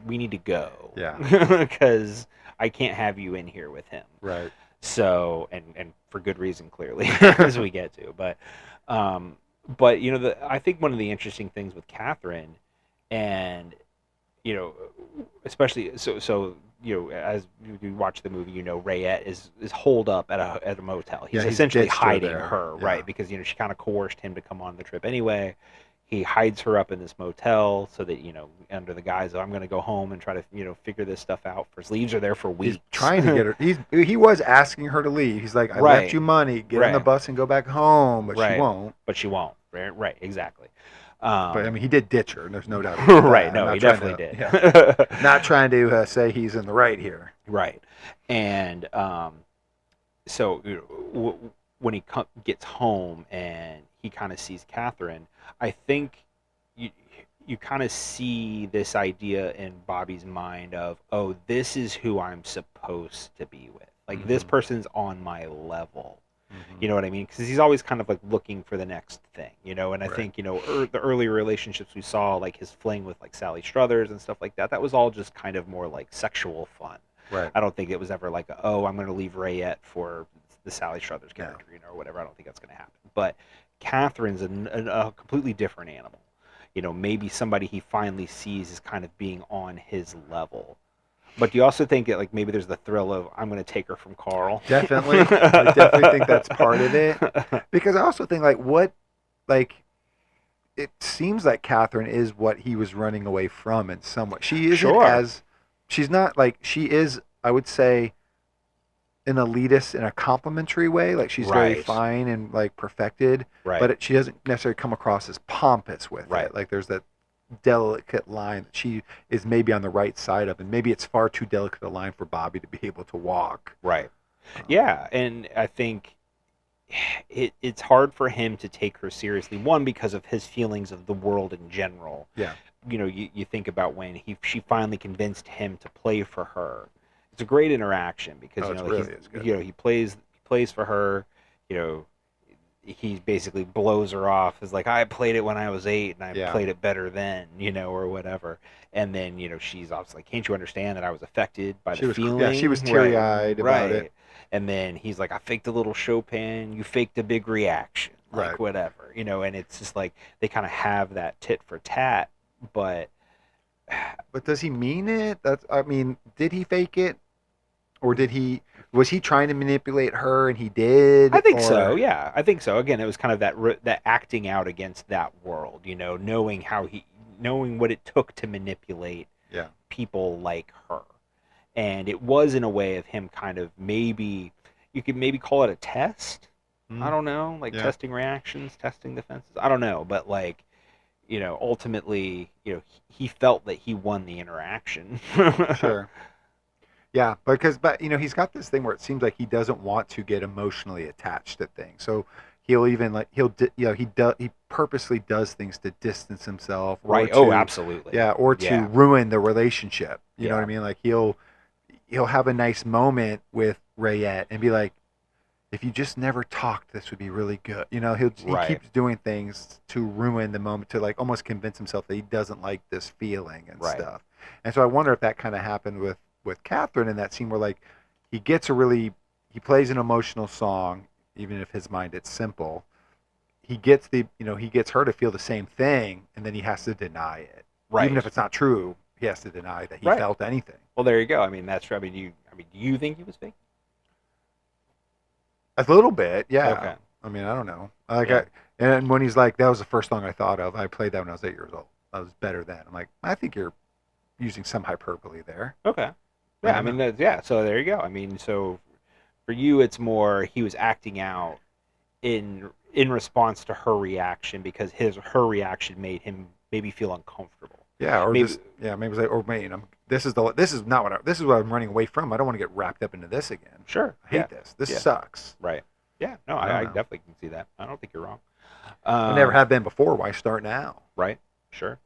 we need to go. Yeah. Because I can't have you in here with him. Right. So, and for good reason, clearly, as we get to. But I think one of the interesting things with Catherine, and especially so as you watch the movie, Rayette is holed up at a motel. He's He's essentially ditched her hiding there. her, Yeah. right? Because she kind of coerced him to come on the trip anyway. He hides her up in this motel so that under the guise of, I'm going to go home and try to figure this stuff out. For his leaves are there for weeks. He's trying to get her. He was asking her to leave. He's like, I Right. left you money. Get on the Right. bus and go back home. But Right. she won't. But she won't. Right, exactly. But I mean, he did ditch her, and there's no doubt about that. Right, no, I'm he not trying definitely to- did. yeah. Not trying to say he's in the right here. Right, and so when he gets home and he kind of sees Catherine, I think you kind of see this idea in Bobby's mind of, oh, this is who I'm supposed to be with. Like, this person's on my level. You know what I mean? Because he's always kind of like looking for the next thing, you know. And I think, you know, the earlier relationships we saw, like his fling with like Sally Struthers and stuff like that, that was all just kind of more like sexual fun. Right. I don't think it was ever like, oh, I'm going to leave Rayette for the Sally Struthers character, you know, or whatever. I don't think that's going to happen. But Catherine's a completely different animal. You know, maybe somebody he finally sees as kind of being on his level. But do you also think that, like, maybe there's the thrill of, I'm going to take her from Carl? Definitely. I definitely think that's part of it. Because I also think, it seems like Catherine is what he was running away from in some way. She isn't she's not, like, she is, I would say, an elitist in a complimentary way. Like, she's very fine and, like, perfected. Right. But she doesn't necessarily come across as pompous with it. Like, there's that delicate line that she is maybe on the right side of, and maybe it's far too delicate a line for Bobby to be able to walk. Right. Yeah, and I think it's hard for him to take her seriously. One, because of his feelings of the world in general. Yeah. You know, you think about when she finally convinced him to play for her. It's a great interaction because he plays for her. You know, he basically blows her off. It's like, I played it when I was 8 and I played it better then, you know, or whatever. And then, you know, she's obviously like, can't you understand that I was affected by the feeling? Yeah, she was teary-eyed about it. And then he's like, I faked a little Chopin, you faked a big reaction, like whatever, you know. And it's just like they kind of have that tit for tat, but does he mean it? I mean, did he fake it? Or was he trying to manipulate her and he did? I think so, yeah. I think so. Again, it was kind of that acting out against that world, you know, knowing what it took to manipulate people like her. And it was in a way of him kind of you could call it a test. I don't know, like testing reactions, testing defenses. I don't know, but like, you know, ultimately, you know, he felt that he won the interaction. Sure. Yeah, but you know, he's got this thing where it seems like he doesn't want to get emotionally attached to things. So he'll even he purposely does things to distance himself. Right. Oh, absolutely. Yeah, or to ruin the relationship. You know what I mean? Like he'll have a nice moment with Rayette and be like, if you just never talked, this would be really good. You know, he keeps doing things to ruin the moment, to like almost convince himself that he doesn't like this feeling and stuff. And so I wonder if that kind of happened with Catherine in that scene where, like, he plays an emotional song, even if his mind it's simple. He gets her to feel the same thing, and then he has to deny it. Right. Even if it's not true, he has to deny that he felt anything. Well, there you go. I mean, that's true. Do you think he was fake? A little bit, yeah. Okay. I mean, I don't know. And when he's like, that was the first song I thought of. I played that when I was 8 years old. I was better then. I'm like, I think you're using some hyperbole there. Okay. Yeah, I mean, so there you go. I mean, so for you, it's more he was acting out in response to her reaction because her reaction made him maybe feel uncomfortable. Yeah, or maybe it's like, or maybe this is what I'm running away from. I don't want to get wrapped up into this again. Sure. I hate this. This sucks. Right. Yeah. No, I definitely can see that. I don't think you're wrong. I never have been before. Why start now? Right. Sure.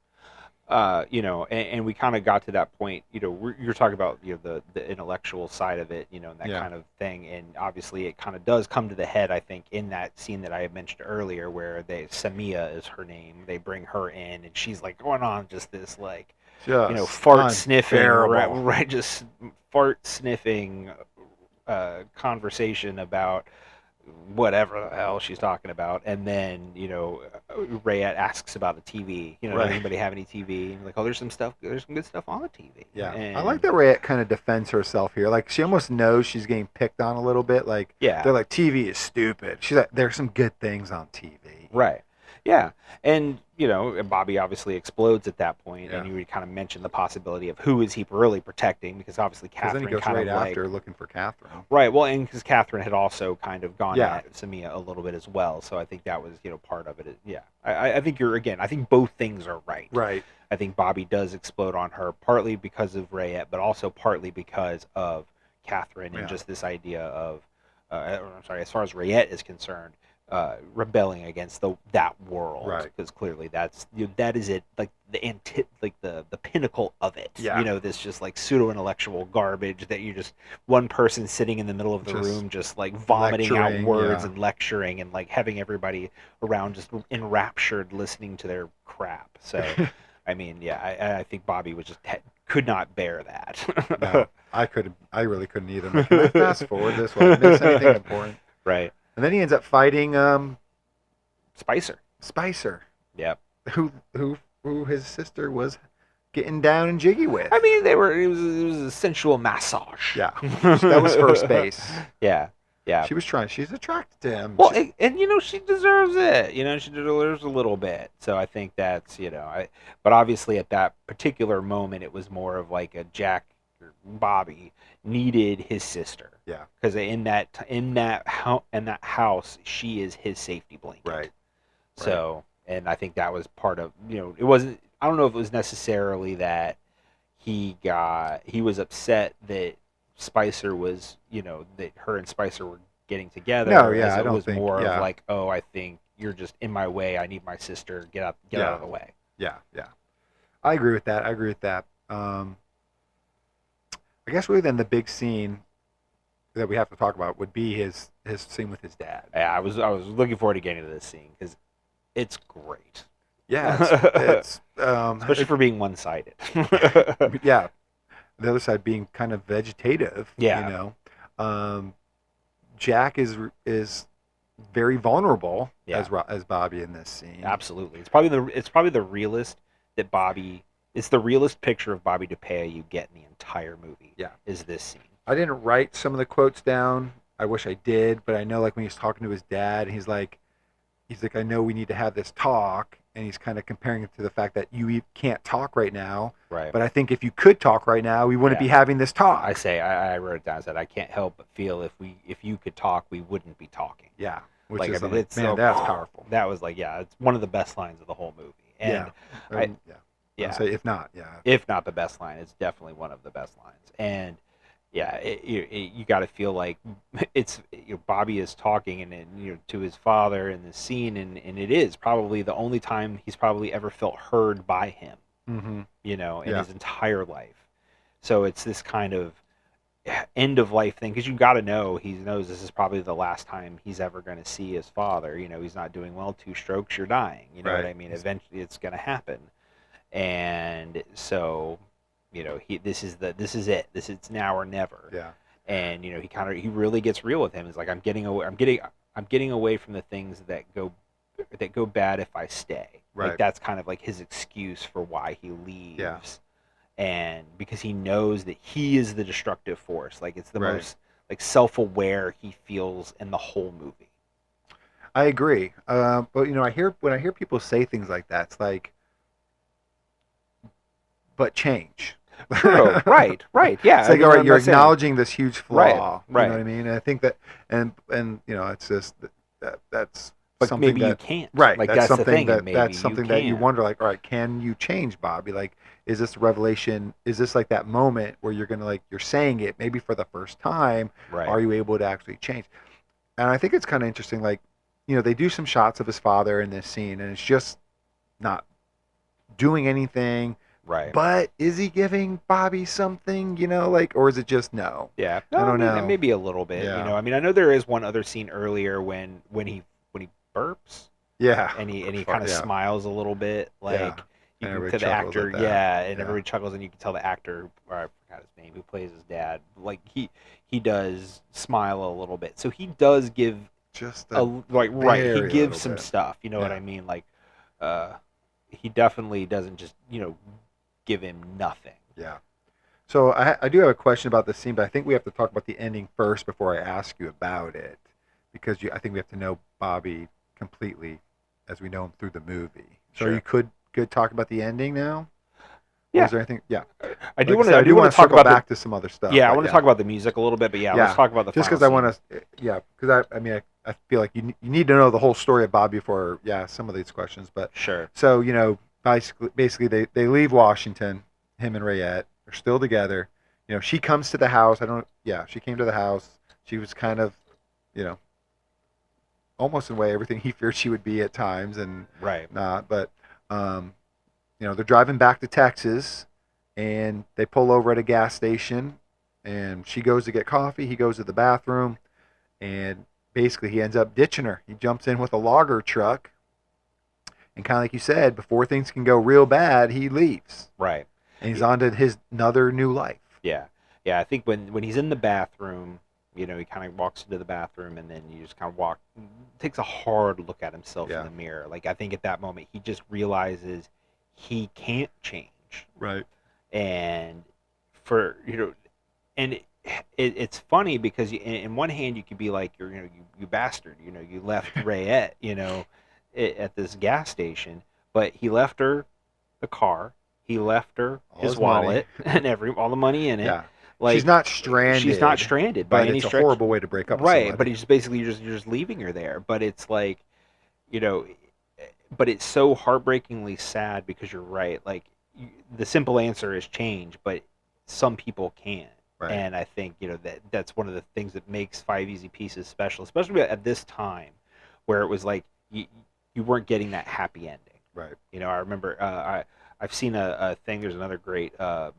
You know, and we kind of got to that point, you know, you're talking about, you know, the intellectual side of it, you know, and that kind of thing. And obviously it kind of does come to the head, I think, in that scene that I had mentioned earlier where Samia is her name. They bring her in and she's like going on just this, like, you know, fart sniffing, right? Just fart sniffing conversation about whatever the hell she's talking about, and then, you know, Rayette asks about the TV. You know, does anybody have any TV? And like, oh, there's some good stuff on the TV. Yeah, and I like that Rayette kind of defends herself here. Like, she almost knows she's getting picked on a little bit. Like, they're like, TV is stupid. She's like, there's some good things on TV. Right. Yeah, and Bobby obviously explodes at that point, Yeah. and you kind of mentioned the possibility of who is he really protecting, because obviously Because then Catherine he goes kind right of like after looking for Catherine. right. Well, and because Catherine had also kind of gone Yeah. at Samia a little bit as well, so I think that was part of it. Yeah, I think I think both things are right. Right. I think Bobby does explode on her partly because of Rayette, but also partly because of Catherine and Yeah. just this idea of, I'm sorry, as far as Rayette is concerned, rebelling against that world, Right. because clearly that is it, like the pinnacle of it. Yeah. This just like pseudo intellectual garbage that you just one person sitting in the middle of the Just room just like vomiting out lecturing, words yeah. and lecturing and like having everybody around just enraptured listening to their crap. So. I mean, yeah, I think Bobby was just could not bear that. No, I really couldn't either. I'm like, can I fast forward this? Will I miss anything important? Right. And then he ends up fighting Spicer. Spicer, Yep. who his sister was getting down and jiggy with. I mean, it was a sensual massage. Yeah, that was first base. Yeah. Yeah. She's attracted to him. Well, and she deserves it. She deserves a little bit. So I think that's but obviously at that particular moment, it was more of like a Jack or Bobby needed his sister. Yeah. Because in that house, she is his safety blanket. Right. So, and I think that was part of it wasn't. I don't know if it was necessarily that he was upset that Spicer was, that her and Spicer were getting together. No, yeah, as I it don't was think, more yeah. of like, oh, I think you're just in my way. I need my sister. Get out of the way. Yeah. I agree with that. I guess really then the big scene that we have to talk about would be his scene with his dad. Yeah, I was looking forward to getting to this scene because it's great. Yeah, it's Especially for being one-sided. yeah. The other side being kind of vegetative. Yeah. Jack is very vulnerable Yeah. as Bobby in this scene. Absolutely. It's probably the realest that Bobby. It's the realest picture of Bobby Dupea you get in the entire movie. Yeah. Is this scene? I didn't write some of the quotes down. I wish I did, but I know like when he's talking to his dad, he's like, I know we need to have this talk, and he's kind of comparing it to the fact that you can't talk right now. Right. But I think if you could talk right now, we wouldn't be having this talk. I wrote it down. I said I can't help but feel if you could talk, we wouldn't be talking. Yeah. Which Like, is I mean, it's man, so- that's powerful. That was like, it's one of the best lines of the whole movie. And I'd say if not, if not the best line, it's definitely one of the best lines. And yeah, you got to feel like it's Bobby is talking and to his father in the scene, and it is probably the only time he's probably ever felt heard by him, Mm-hmm. in his entire life. So it's this kind of end of life thing, because you got to know he knows this is probably the last time he's ever going to see his father. He's not doing well. 2 strokes, you're dying. You know what I mean? Eventually, it's going to happen, and so. This is it. It's now or never. Yeah. And he really gets real with him. It's like I'm getting away from the things that go bad if I stay. Right. Like that's kind of like his excuse for why he leaves. Yeah. And because he knows that he is the destructive force. Like it's the Right. most like self-aware he feels in the whole movie. I agree. But when I hear people say things like that, it's like, but change. True. Right. Yeah. It's like, all right, you're acknowledging this huge flaw. Right. You know what I mean? And I think that, and it's just that's But something maybe that, you can't. right. Like that's that's the something thing. that Maybe that's something that you can't. wonder, like, all right, can you change, Bobby? Like, is this a revelation? Is this like that moment where you're gonna you're saying it maybe for the first time? Right. Are you able to actually change? And I think it's kind of interesting. Like, they do some shots of his father in this scene, and it's just not doing anything. Right. But is he giving Bobby something, or is it just no? Yeah, I don't know. Maybe a little bit. Yeah. I mean, I know there is one other scene earlier when he burps Yeah. and he kind of smiles a little bit, like Yeah. you And can everybody tell the chuckles actor, at that. and Yeah. everybody chuckles, and you can tell the actor, or I forgot his name, who plays his dad, like he does smile a little bit, so he does give Just he very gives little some bit. stuff. You know what Yeah. I mean? Like, he definitely doesn't just give him nothing. Yeah. So I do have a question about this scene, but I think we have to talk about the ending first before I ask you about it, because I think we have to know Bobby completely as we know him through the movie. So you could talk about the ending now. Yeah. Or is there anything? Yeah. I do Like want I to talk circle about back to some other stuff. Yeah, I want to talk about the music a little bit, but let's talk about the just final because I want scene. to. Yeah, because I feel like you need to know the whole story of Bobby before some of these questions. But Sure. so basically they leave Washington. Him and Rayette are still together. She comes to the house. She came to the house. She was kind of, almost in a way everything he feared she would be at times, and Right. not. But they're driving back to Texas, and they pull over at a gas station, and she goes to get coffee. He goes to the bathroom, and basically he ends up ditching her. He jumps in with a logger truck, and kind of like you said, before things can go real bad, he leaves. Right. And he's on to his another new life. Yeah. Yeah, I think when he's in the bathroom, he kind of walks into the bathroom, and then you just kind of takes a hard look at himself in the mirror. Like, I think at that moment he just realizes he can't change. Right. And it's funny because in one hand you could be like, you bastard, you left Rayette, at this gas station, but he left her the car, he left her his wallet and all the money in it. Yeah. Like, she's not stranded. She's not stranded by any it's stretch. a horrible way to break up with right, somebody. but he's basically you're just leaving her there. But it's like, but it's so heartbreakingly sad because you're right. Like, the simple answer is change, but some people can't. Right. And I think that's one of the things that makes Five Easy Pieces special, especially at this time, where it was like you weren't getting that happy ending. Right. I remember I've seen a thing. There's another great I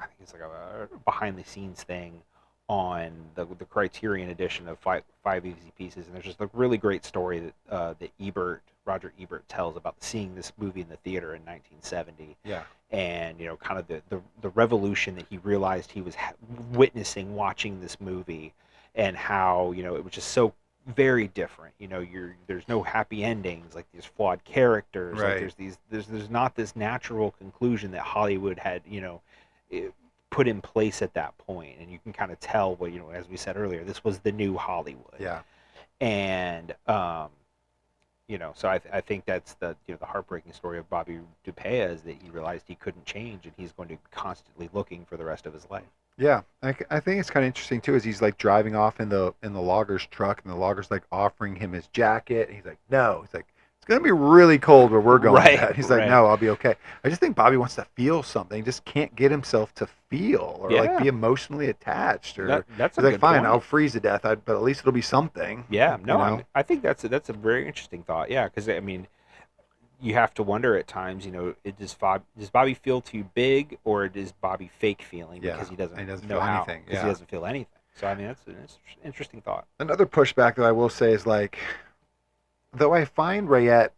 think it's like a behind the scenes thing on the Criterion edition of Five Easy Pieces, and there's just a really great story that Roger Ebert tells about seeing this movie in the theater in 1970. Yeah. And kind of the revolution that he realized he was witnessing watching this movie, and how it was just so very different. There's no happy endings, like these flawed characters. Right. Like there's not this natural conclusion that Hollywood had put in place at that point, and you can kind of tell as we said earlier, this was the new Hollywood. Yeah. And so I think that's the heartbreaking story of Bobby Dupea, is that he realized he couldn't change, and he's going to be constantly looking for the rest of his life. Yeah, I think it's kind of interesting too. Is he's like driving off in the logger's truck, and the logger's like offering him his jacket, and he's like, no. He's like, it's gonna be really cold where we're going. Right. He's like, right. no, I'll be okay. I just think Bobby wants to feel something. He just can't get himself to feel or like be emotionally attached. Or that's he's a like, good fine, point. I'll freeze to death, but at least it'll be something. Yeah, no, know? I think that's a very interesting thought. Yeah, because you have to wonder at times. Does Bobby feel too big, or does Bobby fake feeling because he doesn't know feel how? anything. Because he doesn't feel anything. So that's an interesting thought. Another pushback that I will say is like, though I find Rayette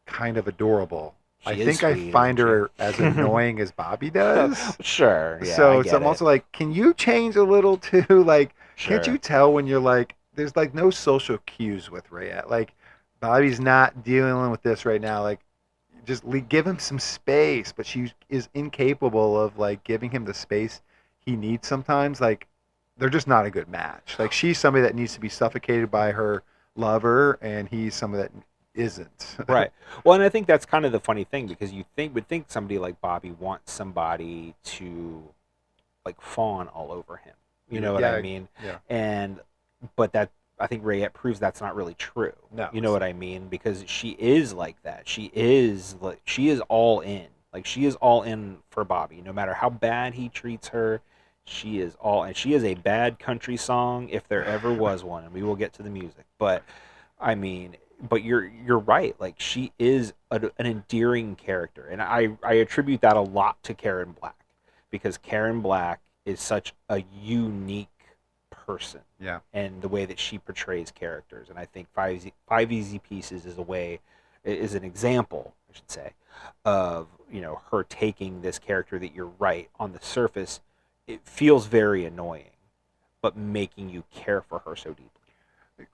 kind of adorable, I think I find her as annoying as Bobby does. Sure. Yeah, so I I'm also like, can you change a little too? Like, Sure. can't you tell when you're like, there's like no social cues with Rayette. Like, Bobby's not dealing with this right now. Like, just give him some space. But she is incapable of like giving him the space he needs sometimes. Like, they're just not a good match. Like, she's somebody that needs to be suffocated by her lover, and he's somebody that isn't. Right. Well, and I think that's kind of the funny thing, because would think somebody like Bobby wants somebody to like fawn all over him. You know what I mean? Yeah. But that, I think Rayette proves that's not really true. No. You know what I mean? Because she is like that. She is all in. Like, she is all in for Bobby. No matter how bad he treats her, she is all, and she is a bad country song if there ever was one, and we will get to the music. But but you're right. Like, she is an endearing character, and I attribute that a lot to Karen Black, because Karen Black is such a unique person. Yeah. And the way that she portrays characters, and I think Five Easy Pieces is an example, I should say, of her taking this character that, you're right, on the surface it feels very annoying, but making you care for her so deeply.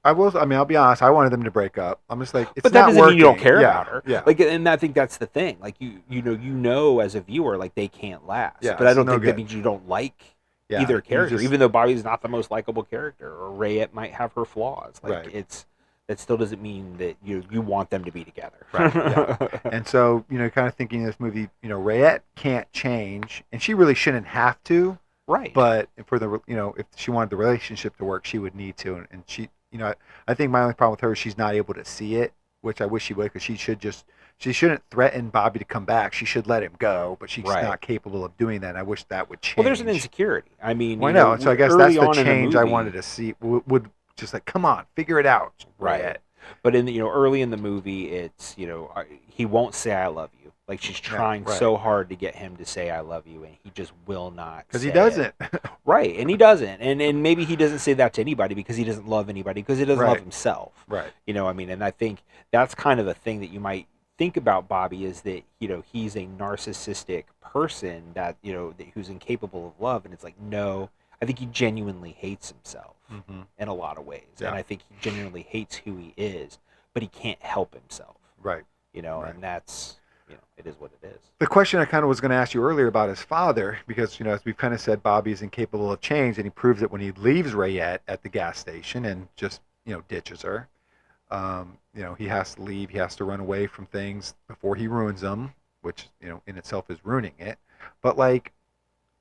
I'll be honest. I wanted them to break up. I'm just like, it's but that not doesn't working. mean you don't care about her. Yeah. Like, and I think that's the thing. Like, you know, as a viewer, like, they can't last. Yeah, but I don't no think good. that means you don't like either you character, just- even though Bobby's not the most likable character, or Rayette might have her flaws. Like, Right. it's that still doesn't mean that you want them to be together. Right. Yeah. And so, kind of thinking in this movie, Rayette can't change, and she really shouldn't have to. Right. But for the, if she wanted the relationship to work, she would need to. And she, I think my only problem with her is she's not able to see it, which I wish she would, because she shouldn't threaten Bobby to come back. She should let him go, but she's not capable of doing that. And I wish that would change. Well, there's an insecurity. I mean, well, I know. So I guess that's the change I wanted to see. Would just like, come on, figure it out. Right. But in the, early in the movie, it's, he won't say I love you. Like, she's trying so hard to get him to say I love you, and he just will not. Because he doesn't. Right, and he doesn't. And maybe he doesn't say that to anybody because he doesn't love anybody, because he doesn't love himself. Right. And I think that's kind of the thing that you might think about Bobby, is that, he's a narcissistic person that, who's incapable of love. And it's like, no, I think he genuinely hates himself in a lot of ways. Yeah. And I think he genuinely hates who he is, but he can't help himself. Right. And that's... it is what it is. The question I kind of was going to ask you earlier about his father, because, as we've kind of said, Bobby's incapable of change, and he proves it when he leaves Rayette at the gas station and just, ditches her. He has to leave. He has to run away from things before he ruins them, which, in itself is ruining it. But,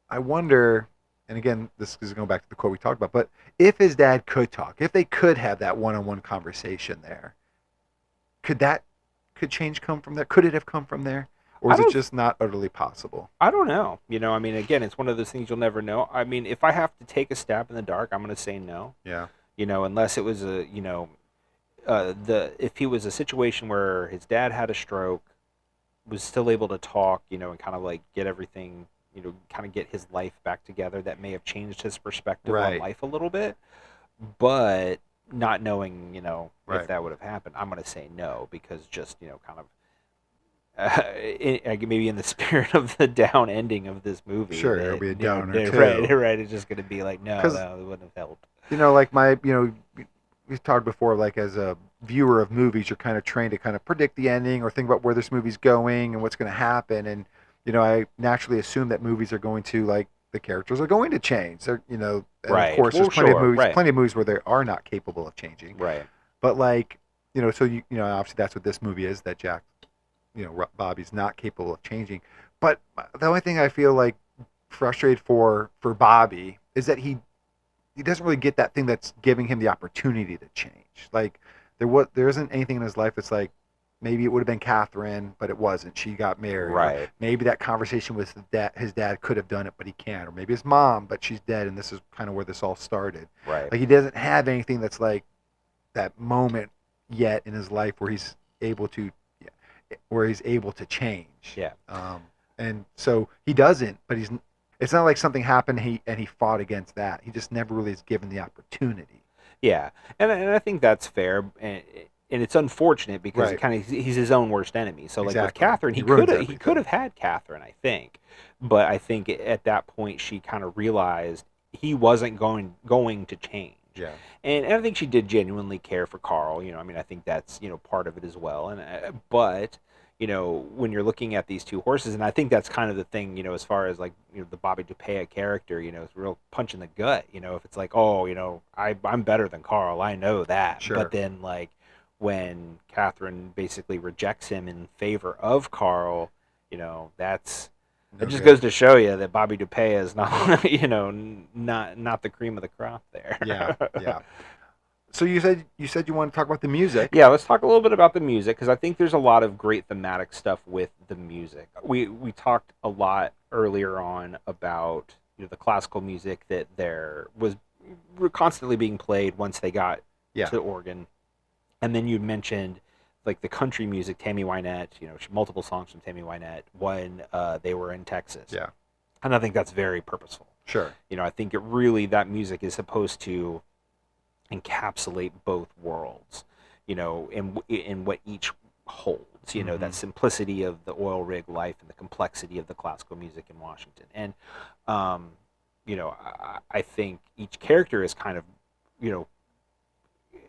I wonder, and again, this is going back to the quote we talked about, but if his dad could talk, if they could have that one-on-one conversation there, could change come from there? Could it have come from there? Or is it just not utterly possible? I don't know. Again, it's one of those things you'll never know. I mean, if I have to take a stab in the dark, I'm going to say no. Yeah. Unless it was if he was a situation where his dad had a stroke, was still able to talk, and kind of get everything, kind of get his life back together, that may have changed his perspective on life a little bit. But not knowing, if that would have happened, I'm going to say no, because just, kind of, maybe in the spirit of the down ending of this movie. Sure, it'll be a downer too. Right. It's just going to be like, no, it wouldn't have helped. We've talked before, as a viewer of movies, you're kind of trained to kind of predict the ending or think about where this movie's going and what's going to happen. And, I naturally assume that movies are going to, the characters are going to change. They're, and of course, there's plenty of movies where they are not capable of changing. Right. But so obviously that's what this movie is, that Jack, Bobby's not capable of changing. But the only thing I feel frustrated for Bobby is that he doesn't really get that thing that's giving him the opportunity to change. There isn't anything in his life that's maybe it would have been Catherine, but it wasn't. She got married. Right. Maybe that conversation with his dad could have done it, but he can't. Or maybe his mom, but she's dead, and this is kind of where this all started. Right. He doesn't have anything that's that moment yet in his life where he's able to change. Yeah. And so he doesn't, but it's not like something happened and he fought against that. He just never really is given the opportunity. Yeah. And I think that's fair. And it's unfortunate because he's his own worst enemy. So with Catherine, he could have had Catherine, I think. But I think at that point she kind of realized he wasn't going to change. Yeah. And I think she did genuinely care for Carl. I think that's, part of it as well. And but when you're looking at these two horses, and I think that's kind of the thing, as far as the Bobby Dupea character, it's a real punch in the gut. If it's I'm better than Carl, I know that. Sure. But then when Catherine basically rejects him in favor of Carl, it just goes to show you that Bobby Dupea is not, not the cream of the crop there. Yeah. So you said you want to talk about the music. Yeah, let's talk a little bit about the music, because I think there's a lot of great thematic stuff with the music. We talked a lot earlier on about the classical music that there was constantly being played once they got to Oregon. And then you mentioned the country music, Tammy Wynette, multiple songs from Tammy Wynette when they were in Texas. Yeah. And I think that's very purposeful. Sure. I think that music is supposed to encapsulate both worlds, in what each holds, that simplicity of the oil rig life and the complexity of the classical music in Washington. And, I think each character is kind of,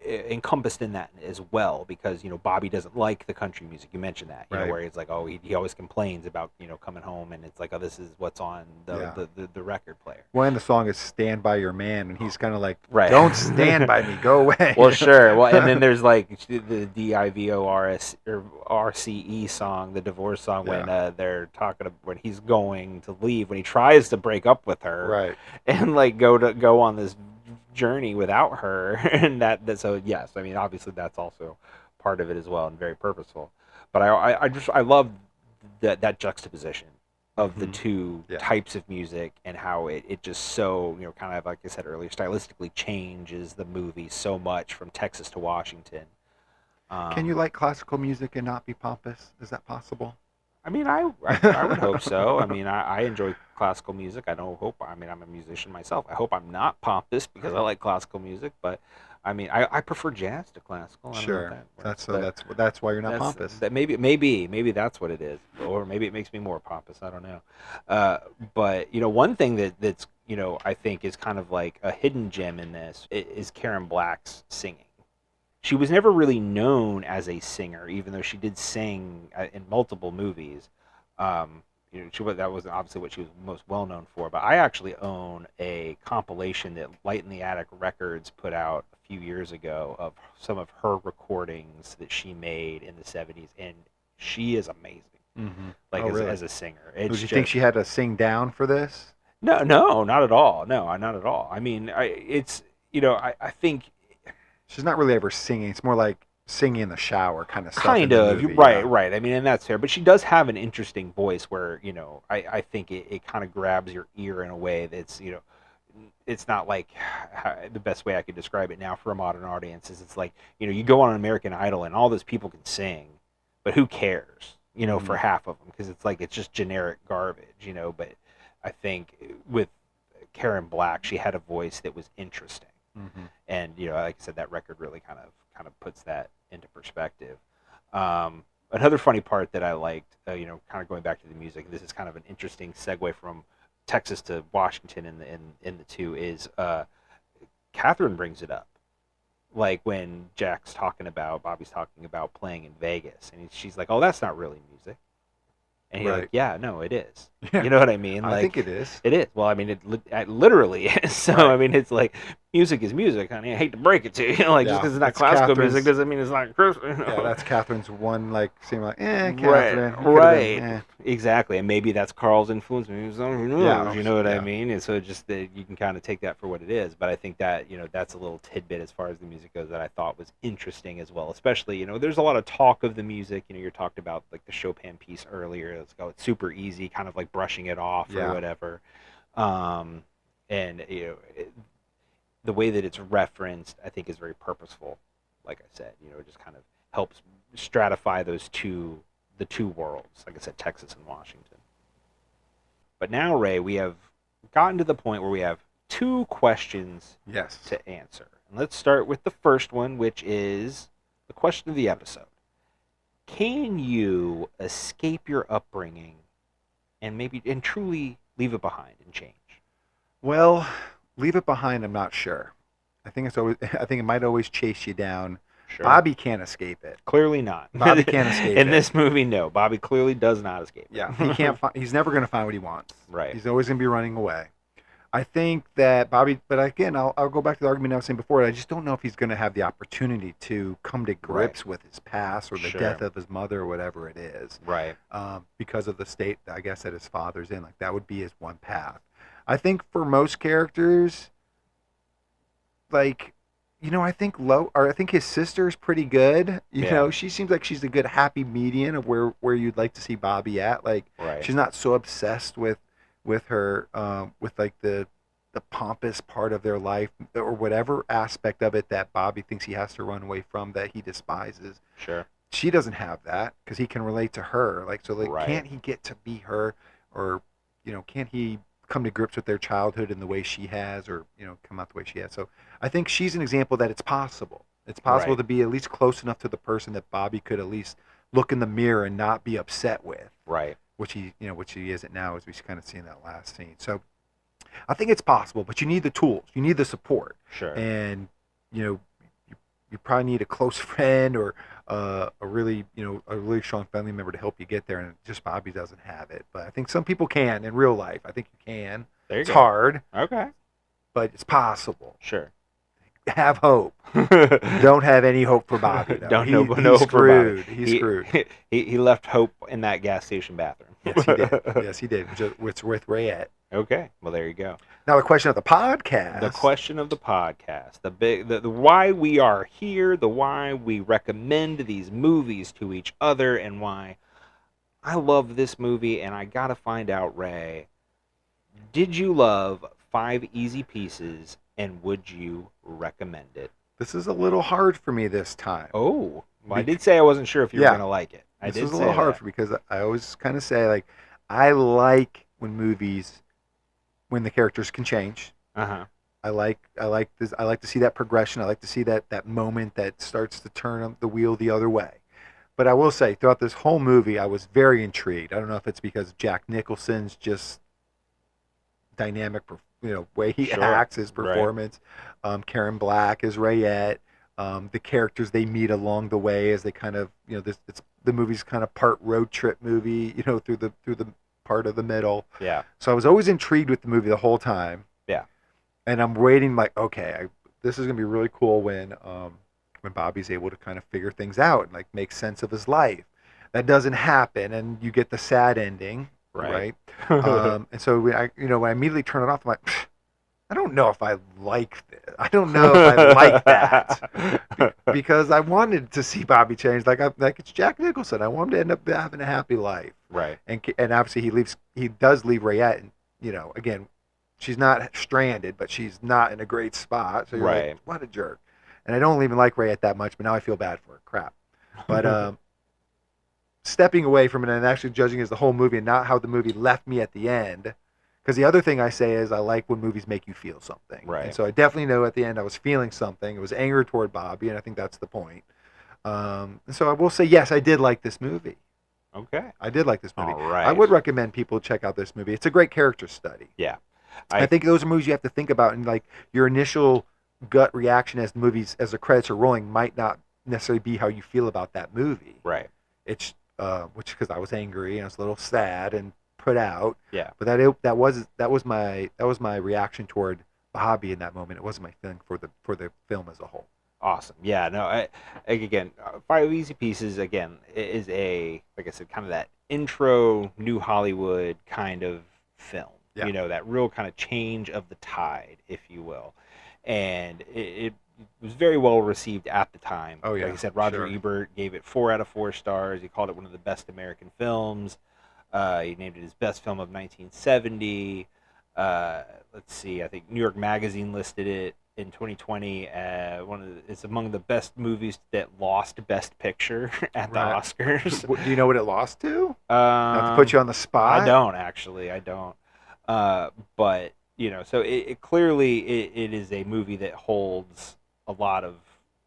encompassed in that as well, because Bobby doesn't like the country music. You mentioned that, Right. where he's like, oh, he always complains about coming home, and it's like, oh, this is what's on the record player. Well, and the song is "Stand by Your Man," and he's kind of like, Right. "Don't stand by me, go away." Well, sure. Well, and then there's like the DIVORS or RCE song, the divorce song, when they're talking about when he's going to leave, when he tries to break up with her, right, and like go on this journey without her, and that so yes, I mean obviously that's also part of it as well and very purposeful. But I love that juxtaposition of the two types of music, and how it just so kind of like I said earlier, stylistically changes the movie so much from Texas to Washington. Can you like classical music and not be pompous? Is that possible? I mean, I would hope so. I mean, I enjoy classical music. I mean, I'm a musician myself. I hope I'm not pompous because I like classical music. But I mean, I prefer jazz to classical. I don't know if Sure. That's why you're not pompous. That maybe that's what it is, or maybe it makes me more pompous. I don't know. But one thing that's I think is kind of like a hidden gem in this is Karen Black's singing. She was never really known as a singer, even though she did sing in multiple movies. That was obviously what she was most well known for. But I actually own a compilation that Light in the Attic Records put out a few years ago of some of her recordings that she made in the 70s, and she is amazing. Mm-hmm. Like really? As a singer. Did you think she had to sing down for this? No, not at all. No, not at all. I mean, I think. She's not really ever singing. It's more like singing in the shower kind of stuff. Kind of, right. I mean, and that's fair. But she does have an interesting voice where, I think it kind of grabs your ear in a way that's, it's not like the best way I could describe it now for a modern audience is it's like, you go on American Idol and all those people can sing, but who cares, for half of them? Because it's like, it's just generic garbage, but I think with Karen Black, she had a voice that was interesting. Mm-hmm. And like I said, that record really kind of puts that into perspective. Another funny part that I liked, kind of going back to the music. This is kind of an interesting segue from Texas to Washington in the two. Is Catherine brings it up, like when Bobby's talking about playing in Vegas, and she's like, "Oh, that's not really music." And you're like, yeah, no, it is. Yeah. You know what I mean? Like, I think it is. It is. Well, I mean, it literally is. So, I mean, it's like, music is music, honey. I hate to break it to you. Like, just because it's not classical music doesn't mean it's not Christian. Yeah, that's Catherine's one, like, seem like, Catherine. Right. Exactly. And maybe that's Carl's influence. Maybe it's who knows, Yeah, you know what I mean? And so just that you can kind of take that for what it is. But I think that, that's a little tidbit as far as the music goes that I thought was interesting as well. Especially, there's a lot of talk of the music. You talked about, like, the Chopin piece earlier. It's super easy, kind of like brushing it off or whatever. And, the way that it's referenced, I think, is very purposeful. Like I said, it just kind of helps stratify the two worlds. Like I said, Texas and Washington. But now, Ray, we have gotten to the point where we have two questions to answer. And let's start with the first one, which is the question of the episode. Can you escape your upbringing and truly leave it behind and change? Well, leave it behind, I'm not sure. I think it might always chase you down. Sure. Bobby can't escape it. Clearly not. Bobby can't escape it. In this movie, no. Bobby clearly does not escape it. Yeah, he can't he's never going to find what he wants. Right. He's always going to be running away. I think that Bobby, but again, I'll go back to the argument I was saying before. I just don't know if he's going to have the opportunity to come to grips with his past or the death of his mother or whatever it is. Right. Because of the state, I guess, that his father's in. Like, that would be his one path. I think for most characters, like, I think his sister's pretty good. You know, she seems like she's a good happy median of where you'd like to see Bobby at. Like, she's not so obsessed with her, with like the pompous part of their life or whatever aspect of it that Bobby thinks he has to run away from, that he despises. Sure. She doesn't have that because he can relate to her. Like, so like, can't he get to be her, or, can't he come to grips with their childhood in the way she has, or, come out the way she has? So I think she's an example that it's possible. It's possible to be at least close enough to the person that Bobby could at least look in the mirror and not be upset with. Right. Which he isn't now, as we kind of see in that last scene. So I think it's possible, but you need the tools, you need the support. Sure. And you you probably need a close friend or a really a really strong family member to help you get there, and just Bobby doesn't have it. But I think some people can in real life. I think you can. There you It's go. hard, Okay. but it's possible. Sure. Have hope. Don't have any hope for Bobby, though. No He's hope for Bobby. screwed. He's screwed. He left hope in that gas station bathroom. Yes, he did. Yes, he did. Which with Rayette. Okay. Well, there you go. Now the question of the podcast. The question of the podcast, the why we are here, the why we recommend these movies to each other, and why I love this movie. And I gotta find out, Ray, did you love 5 Easy Pieces, and would you recommend it? This is a little hard for me this time. Oh, well, I did say I wasn't sure if you were gonna like it. This is a little hard for me because I always kind of say, like, I like when movies, when the characters can change. Uh-huh. I like this. I like to see that progression. I like to see that moment that starts to turn the wheel the other way. But I will say, throughout this whole movie, I was very intrigued. I don't know if it's because Jack Nicholson's just dynamic, way he acts, his performance. Right. Karen Black is Rayette. The characters they meet along the way as they kind of, the movie's kind of part road trip movie, through the part of the middle. Yeah. So I was always intrigued with the movie the whole time. Yeah. And I'm waiting, like, okay, this is gonna be really cool when Bobby's able to kind of figure things out and, like, make sense of his life. That doesn't happen, and you get the sad ending, right? And so when I immediately turn it off, I'm like, I don't know if I like this. I don't know if I like that because I wanted to see Bobby change. Like it's Jack Nicholson. I want him to end up having a happy life. Right. And obviously he does leave Rayette, and again, she's not stranded, but she's not in a great spot. So you're like, what a jerk. And I don't even like Rayette that much, but now I feel bad for her. Crap. But stepping away from it and actually judging it as the whole movie and not how the movie left me at the end. Because the other thing I say is I like when movies make you feel something. Right. And so I definitely know at the end I was feeling something. It was anger toward Bobby, and I think that's the point. And so I will say, yes, I did like this movie. Okay. I did like this movie. All right. I would recommend people check out this movie. It's a great character study. Yeah. I think those are movies you have to think about, and like your initial gut reaction as the credits are rolling might not necessarily be how you feel about that movie. Right. It's because I was angry and I was a little sad and put out. Yeah. But that was my reaction toward Bobby in that moment. It wasn't my feeling for the film as a whole. Awesome. Yeah. No. Again, 5 Easy Pieces again is like I said, kind of that intro New Hollywood kind of film. Yeah. That real kind of change of the tide, if you will, and it was very well received at the time. Oh yeah. Like I said, Roger Ebert gave it 4 out of 4 stars. He called it one of the best American films. He named it his best film of 1970. Let's see, I think New York Magazine listed it in 2020 it's among the best movies that lost Best Picture at the Oscars. Do you know what it lost to? Not to put you on the spot. I don't actually. But so it clearly it is a movie that holds a lot of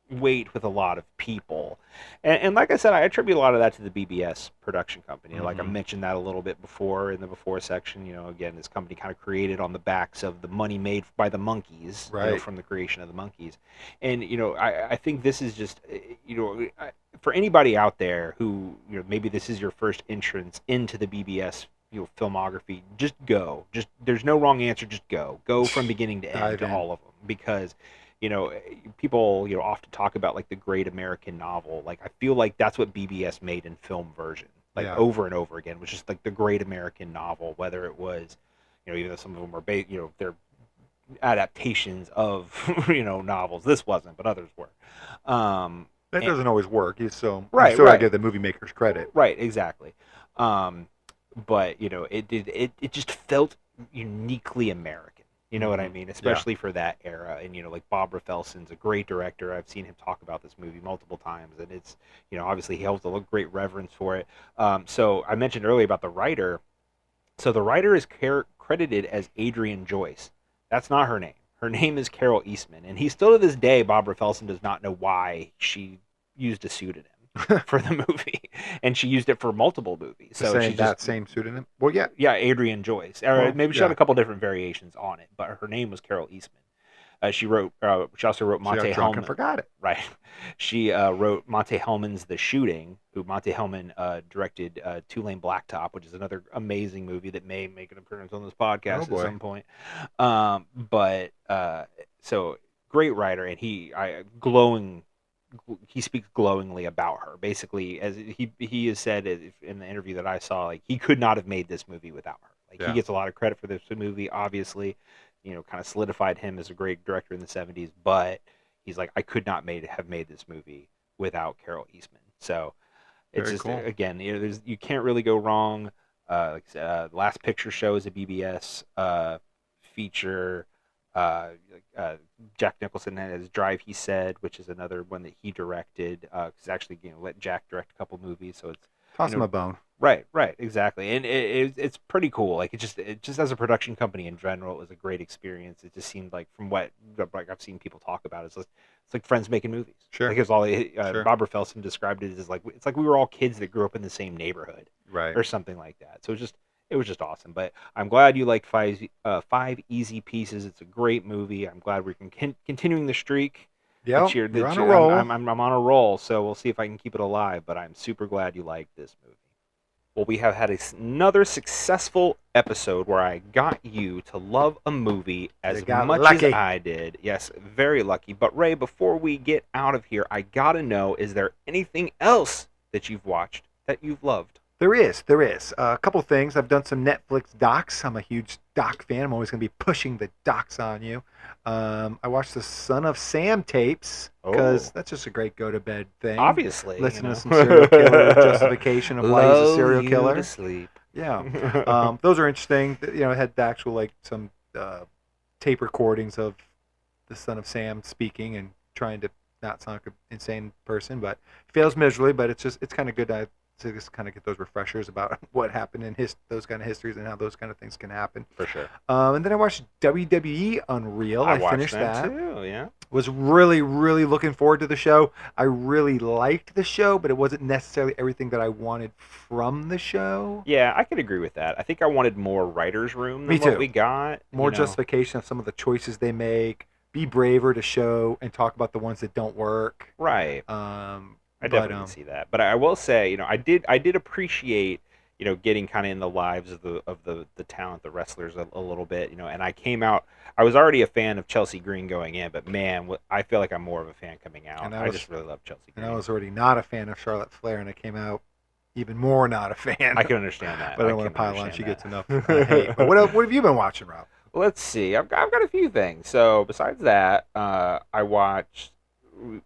weight with a lot of people, and like I said, I attribute a lot of that to the BBS production company. Like I mentioned that a little bit before in the before section. Again, this company kind of created on the backs of the money made by the monkeys, from the creation of the monkeys. And I think this is just for anybody out there who maybe this is your first entrance into the BBS filmography, just go. Just there's no wrong answer. Just go from beginning to end to all of them, because people often talk about like the great American novel. Like I feel like that's what BBS made in film version, over and over again, which is like the great American novel. Whether it was, even though some of them were they're adaptations of novels. This wasn't, but others were. That doesn't always work. So right. I give the movie makers credit. Right, exactly. But it just felt uniquely American. You know what I mean? Especially for that era. And, like Bob Rafelson's a great director. I've seen him talk about this movie multiple times. And it's, obviously he holds a great reverence for it. So I mentioned earlier about the writer. So the writer is credited as Adrienne Joyce. That's not her name. Her name is Carol Eastman. And he still to this day, Bob Rafelson does not know why she used a pseudonym for the movie, and she used it for multiple movies. So same pseudonym. Well, yeah, Adrienne Joyce, or maybe she had a couple different variations on it, but her name was Carol Eastman. She wrote. She also wrote She Monte got drunk Hellman. and forgot it. Right. She wrote Monte Hellman's The Shooting, who Monte Hellman directed Two-Lane Blacktop, which is another amazing movie that may make an appearance on this podcast at some point. So great writer, and he speaks glowingly about her. Basically, as he has said in the interview that I saw, like he could not have made this movie without her. Like he gets a lot of credit for this movie, obviously, kind of solidified him as a great director in the 70s, but he's like, I could not have made this movie without Carol Eastman. So it's just cool. Again, you can't really go wrong. Like I said, Last Picture Show is a BBS feature. Jack Nicholson has Drive, He Said, which is another one that he directed. Because actually, let Jack direct a couple movies, so it's toss him a bone. Right, exactly, and it's pretty cool. Like it just as a production company in general, it was a great experience. It just seemed like from what I've seen people talk about, it's like friends making movies. Sure, like it was all Bob Rafelson described it as like it's like we were all kids that grew up in the same neighborhood, right, or something like that. So it was just awesome. But I'm glad you liked Five Easy Pieces. It's a great movie. I'm glad we're continuing the streak. Yeah, you're on a roll. I'm on a roll, so we'll see if I can keep it alive. But I'm super glad you liked this movie. Well, we have had another successful episode where I got you to love a movie as much lucky. as I did. Yes, very lucky. But Ray, before we get out of here, I gotta know, is there anything else that you've watched that you've loved? There is. A couple things. I've done some Netflix docs. I'm a huge doc fan. I'm always going to be pushing the docs on you. I watched the Son of Sam tapes because that's just a great go-to-bed thing. Obviously. Listen to some serial killer justification of why he's a serial killer. To sleep. Yeah. Those are interesting. It had the actual, some tape recordings of the Son of Sam speaking and trying to not sound like an insane person, but fails miserably, but it's kind of good to just kind of get those refreshers about what happened in those kind of histories and how those kind of things can happen. For sure. And then I watched WWE Unreal. I finished that too, yeah. Was really, really looking forward to the show. I really liked the show, but it wasn't necessarily everything that I wanted from the show. Yeah, I could agree with that. I think I wanted more writer's room than what we got. More justification of some of the choices they make. Be braver to show and talk about the ones that don't work. Right. I definitely see that, but I will say, I did appreciate, getting kind of in the lives of the talent, the wrestlers a little bit, and I came out. I was already a fan of Chelsea Green going in, but man, I feel like I'm more of a fan coming out. I just really love Chelsea Green. And I was already not a fan of Charlotte Flair, and I came out even more not a fan. I can understand that, but I don't want to pile on. She gets enough hate. But what have you been watching, Rob? Let's see. I've got a few things. So besides that, I watched.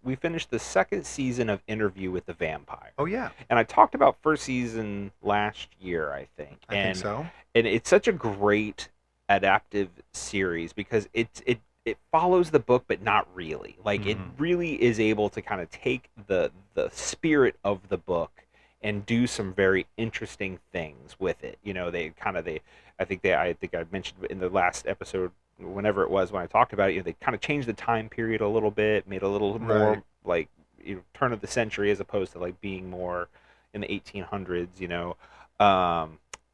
We finished the second season of Interview with the Vampire. Oh yeah. And I talked about first season last year, I think. I think so. And it's such a great adaptive series because it follows the book, but not really. Like it really is able to kind of take the spirit of the book and do some very interesting things with it. I think I mentioned in the last episode, whenever it was when I talked about it, they kind of changed the time period a little bit, made it a little more like turn of the century as opposed to like being more in the 1800s,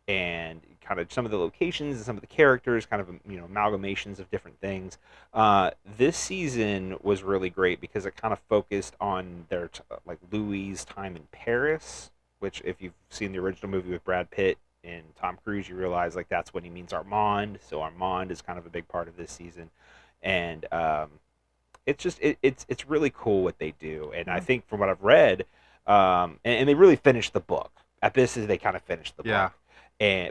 and kind of some of the locations and some of the characters, kind of amalgamations of different things. This season was really great because it kind of focused on their like Louis' time in Paris, which if you've seen the original movie with Brad Pitt and Tom Cruise, you realize like that's when he means Armand. So Armand is kind of a big part of this season, and it's just it's really cool what they do. And I think from what I've read, and they really finished the book. At this is they kind of finished the book,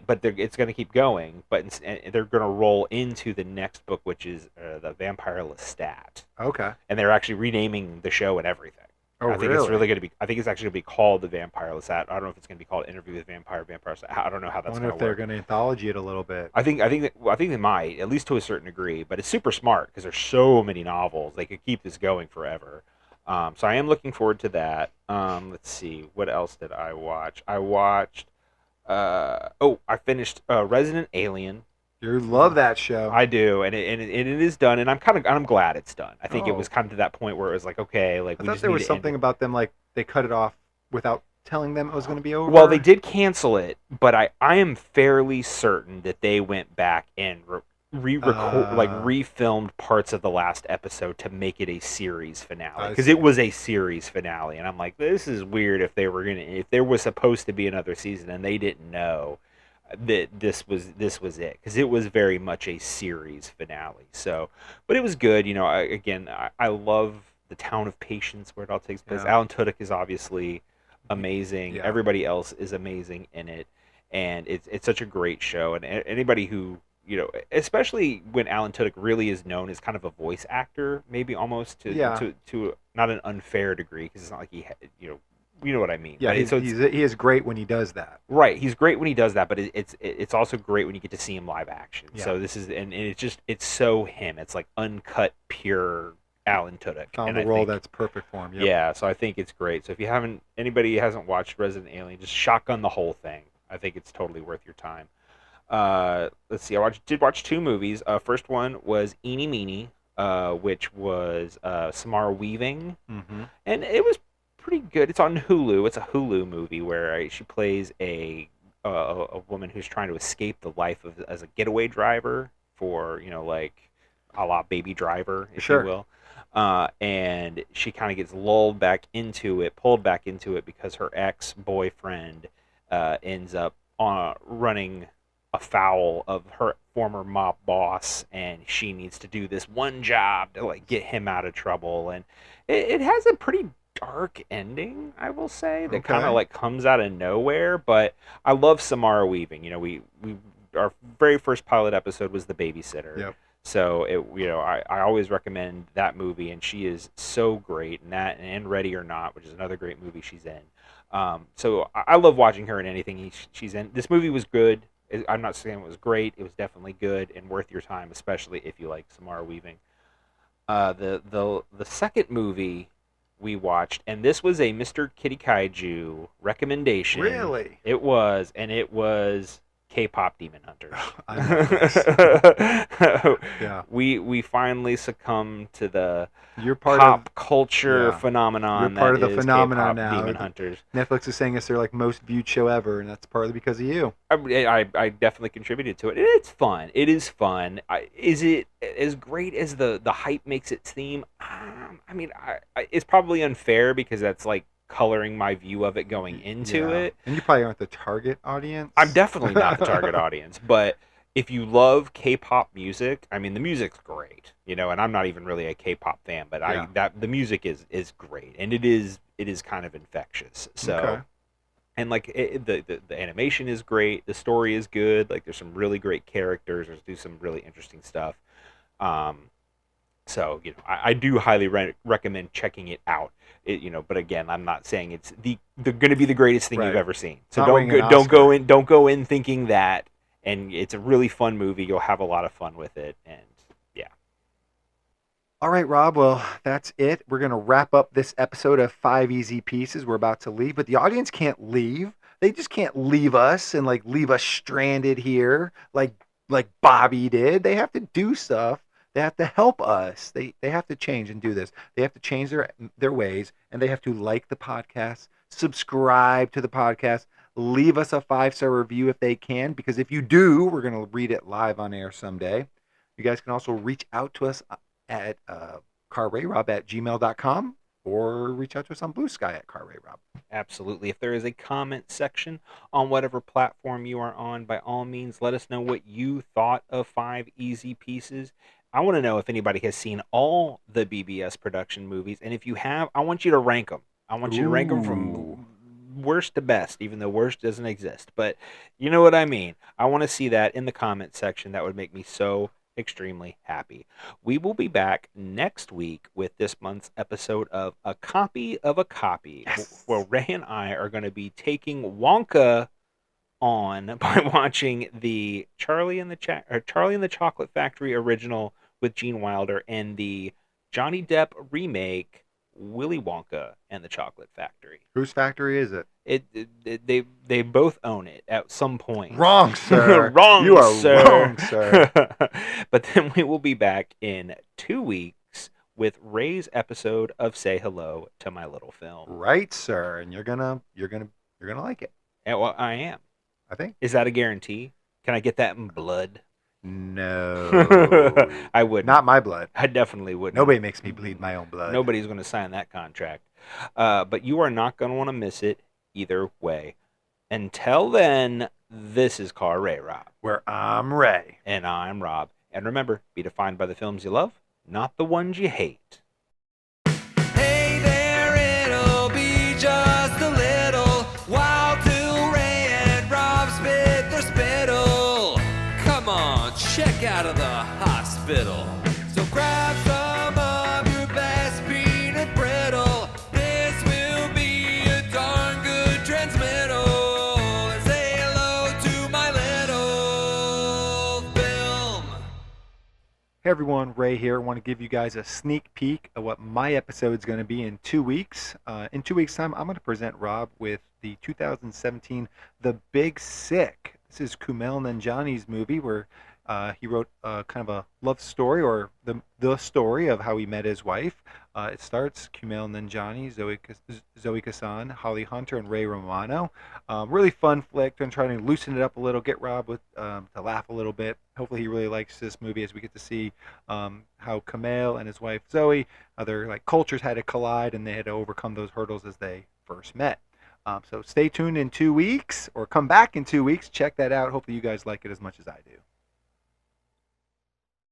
but it's going to keep going. But they're going to roll into the next book, which is the Vampire Lestat. Okay. And they're actually renaming the show and everything. Oh, I think it's really going to be. I think it's actually going to be called The Vampire Lestat. I don't know if it's going to be called Interview with Vampire Lestat. I don't know how that's going to work. I wonder if they're going to anthology it a little bit. I think they might, at least to a certain degree. But it's super smart because there's so many novels. They could keep this going forever. So I am looking forward to that. Let's see, what else did I watch? I watched. I finished Resident Alien. You love that show. I do, and it is done, and I'm glad it's done. I think it was kind of to that point where it was like, okay, like I thought there was something about them, like they cut it off without telling them it was going to be over. Well, they did cancel it, but I am fairly certain that they went back and refilmed parts of the last episode to make it a series finale, I because see. it was a series finale, and I'm like, this is weird. If there was supposed to be another season and they didn't know that this was it, because it was very much a series finale. So, but it was good. I love the town of Patience where it all takes place. Yeah. Alan Tudyk is obviously amazing. Yeah. Everybody else is amazing in it, and it's such a great show. And anybody who, especially when Alan Tudyk really is known as kind of a voice actor, maybe almost to not an unfair degree, because it's not like you know what I mean. Yeah, right? he is great when he does that. Right, he's great when he does that, but it's also great when you get to see him live action. Yeah. So this is, and it's so him. It's like uncut, pure Alan Tudyk. Found a role that's perfect for him. Yep. Yeah, so I think it's great. So if anybody hasn't watched Resident Alien, just shotgun the whole thing. I think it's totally worth your time. Let's see, I did watch 2 movies. First one was Eenie Meenie, which was Samara Weaving, and it was pretty good. It's on Hulu. It's a Hulu movie where she plays a woman who's trying to escape the life as a getaway driver for, like a la Baby Driver, if you will. And she kind of gets pulled back into it because her ex-boyfriend ends up running afoul of her former mob boss, and she needs to do this one job to like get him out of trouble. And it has a pretty dark ending, I will say, that kind of like comes out of nowhere. But I love Samara Weaving. We our very first pilot episode was The Babysitter. Yep. So I always recommend that movie, and she is so great in that, and Ready or Not, which is another great movie she's in. So I love watching her in anything she's in. This movie was good. I'm not saying it was great. It was definitely good and worth your time, especially if you like Samara Weaving. The second movie we watched, and this was a Mr. Kitty Kaiju recommendation. Really? It was K-pop Demon Hunters. Yeah. We finally succumbed to the You're part pop of culture phenomenon. You're part of that the is phenomenon K-pop now. Demon Hunters. Netflix is saying it's their most viewed show ever, and that's partly because of you. I definitely contributed to it. It's fun. It is fun. Is it as great as the hype makes it seem? It's probably unfair because that's like coloring my view of it going into it. And you probably aren't the target audience. I'm definitely not the target audience, but if you love K-pop music, the music's great, and I'm not even really a K-pop fan, but the music is great, and it is kind of infectious. So, and like the animation is great, the story is good, like there's some really great characters, do some really interesting stuff. So I do highly recommend checking it out. But again, I'm not saying it's going to be the greatest thing you've ever seen. So don't go in thinking that. And it's a really fun movie. You'll have a lot of fun with it, and yeah. All right, Rob. Well, that's it. We're gonna wrap up this episode of 5 Easy Pieces. We're about to leave, but the audience can't leave. They just can't leave us and leave us stranded here, like Bobby did. They have to do stuff. They have to help us. They have to change and do this. They have to change their ways, and they have to like the podcast, subscribe to the podcast, leave us a 5-star review if they can, because if you do, we're going to read it live on air someday. You guys can also reach out to us at carrayrob@gmail.com or reach out to us on Blue Sky at carrayrob. Absolutely. If there is a comment section on whatever platform you are on, by all means, let us know what you thought of 5 Easy Pieces. I want to know if anybody has seen all the BBS production movies, and if you have, I want you to rank them. I want you to rank them from worst to best, even though worst doesn't exist. But you know what I mean. I want to see that in the comment section. That would make me so extremely happy. We will be back next week with this month's episode of A Copy of a Copy, where Ray and I are going to be taking Wonka on by watching the Charlie and the Chocolate Factory original with Gene Wilder and the Johnny Depp remake Willy Wonka and the Chocolate Factory. Whose factory is it? They both own it at some point. Wrong, sir. You are sir. Wrong, sir. But then we will be back in 2 weeks with Ray's episode of Say Hello to My Little Film. Right, sir. And you're gonna like it. Yeah, well, I am. I think. Is that a guarantee? Can I get that in blood? No. I wouldn't. Not my blood. I definitely wouldn't. Nobody makes me bleed my own blood. Nobody's going to sign that contract. But you are not going to want to miss it either way. Until then, this is Car RayRob. Where I'm Ray. And I'm Rob. And remember, be defined by the films you love, not the ones you hate. Hey there, it'll be just a little while till Ray and Rob spit their spittle. Come on, check out of the hospital. So grab some of your best peanut brittle. This will be a darn good transmittal. And say hello to my little film. Hey everyone, Ray here. I want to give you guys a sneak peek of what my episode is going to be in 2 weeks. In 2 weeks' time, I'm going to present Rob with the 2017 The Big Sick. This is Kumail Nanjiani's movie where he wrote kind of a love story, or the story of how he met his wife. It starts Kumail Nanjiani, Zoe Kazan, Holly Hunter, and Ray Romano. Really fun flick. I'm trying to loosen it up a little, get Rob to laugh a little bit. Hopefully he really likes this movie as we get to see how Kumail and his wife Zoe, their cultures had to collide and they had to overcome those hurdles as they first met. So stay tuned in 2 weeks, or come back in 2 weeks. Check that out. Hopefully you guys like it as much as I do.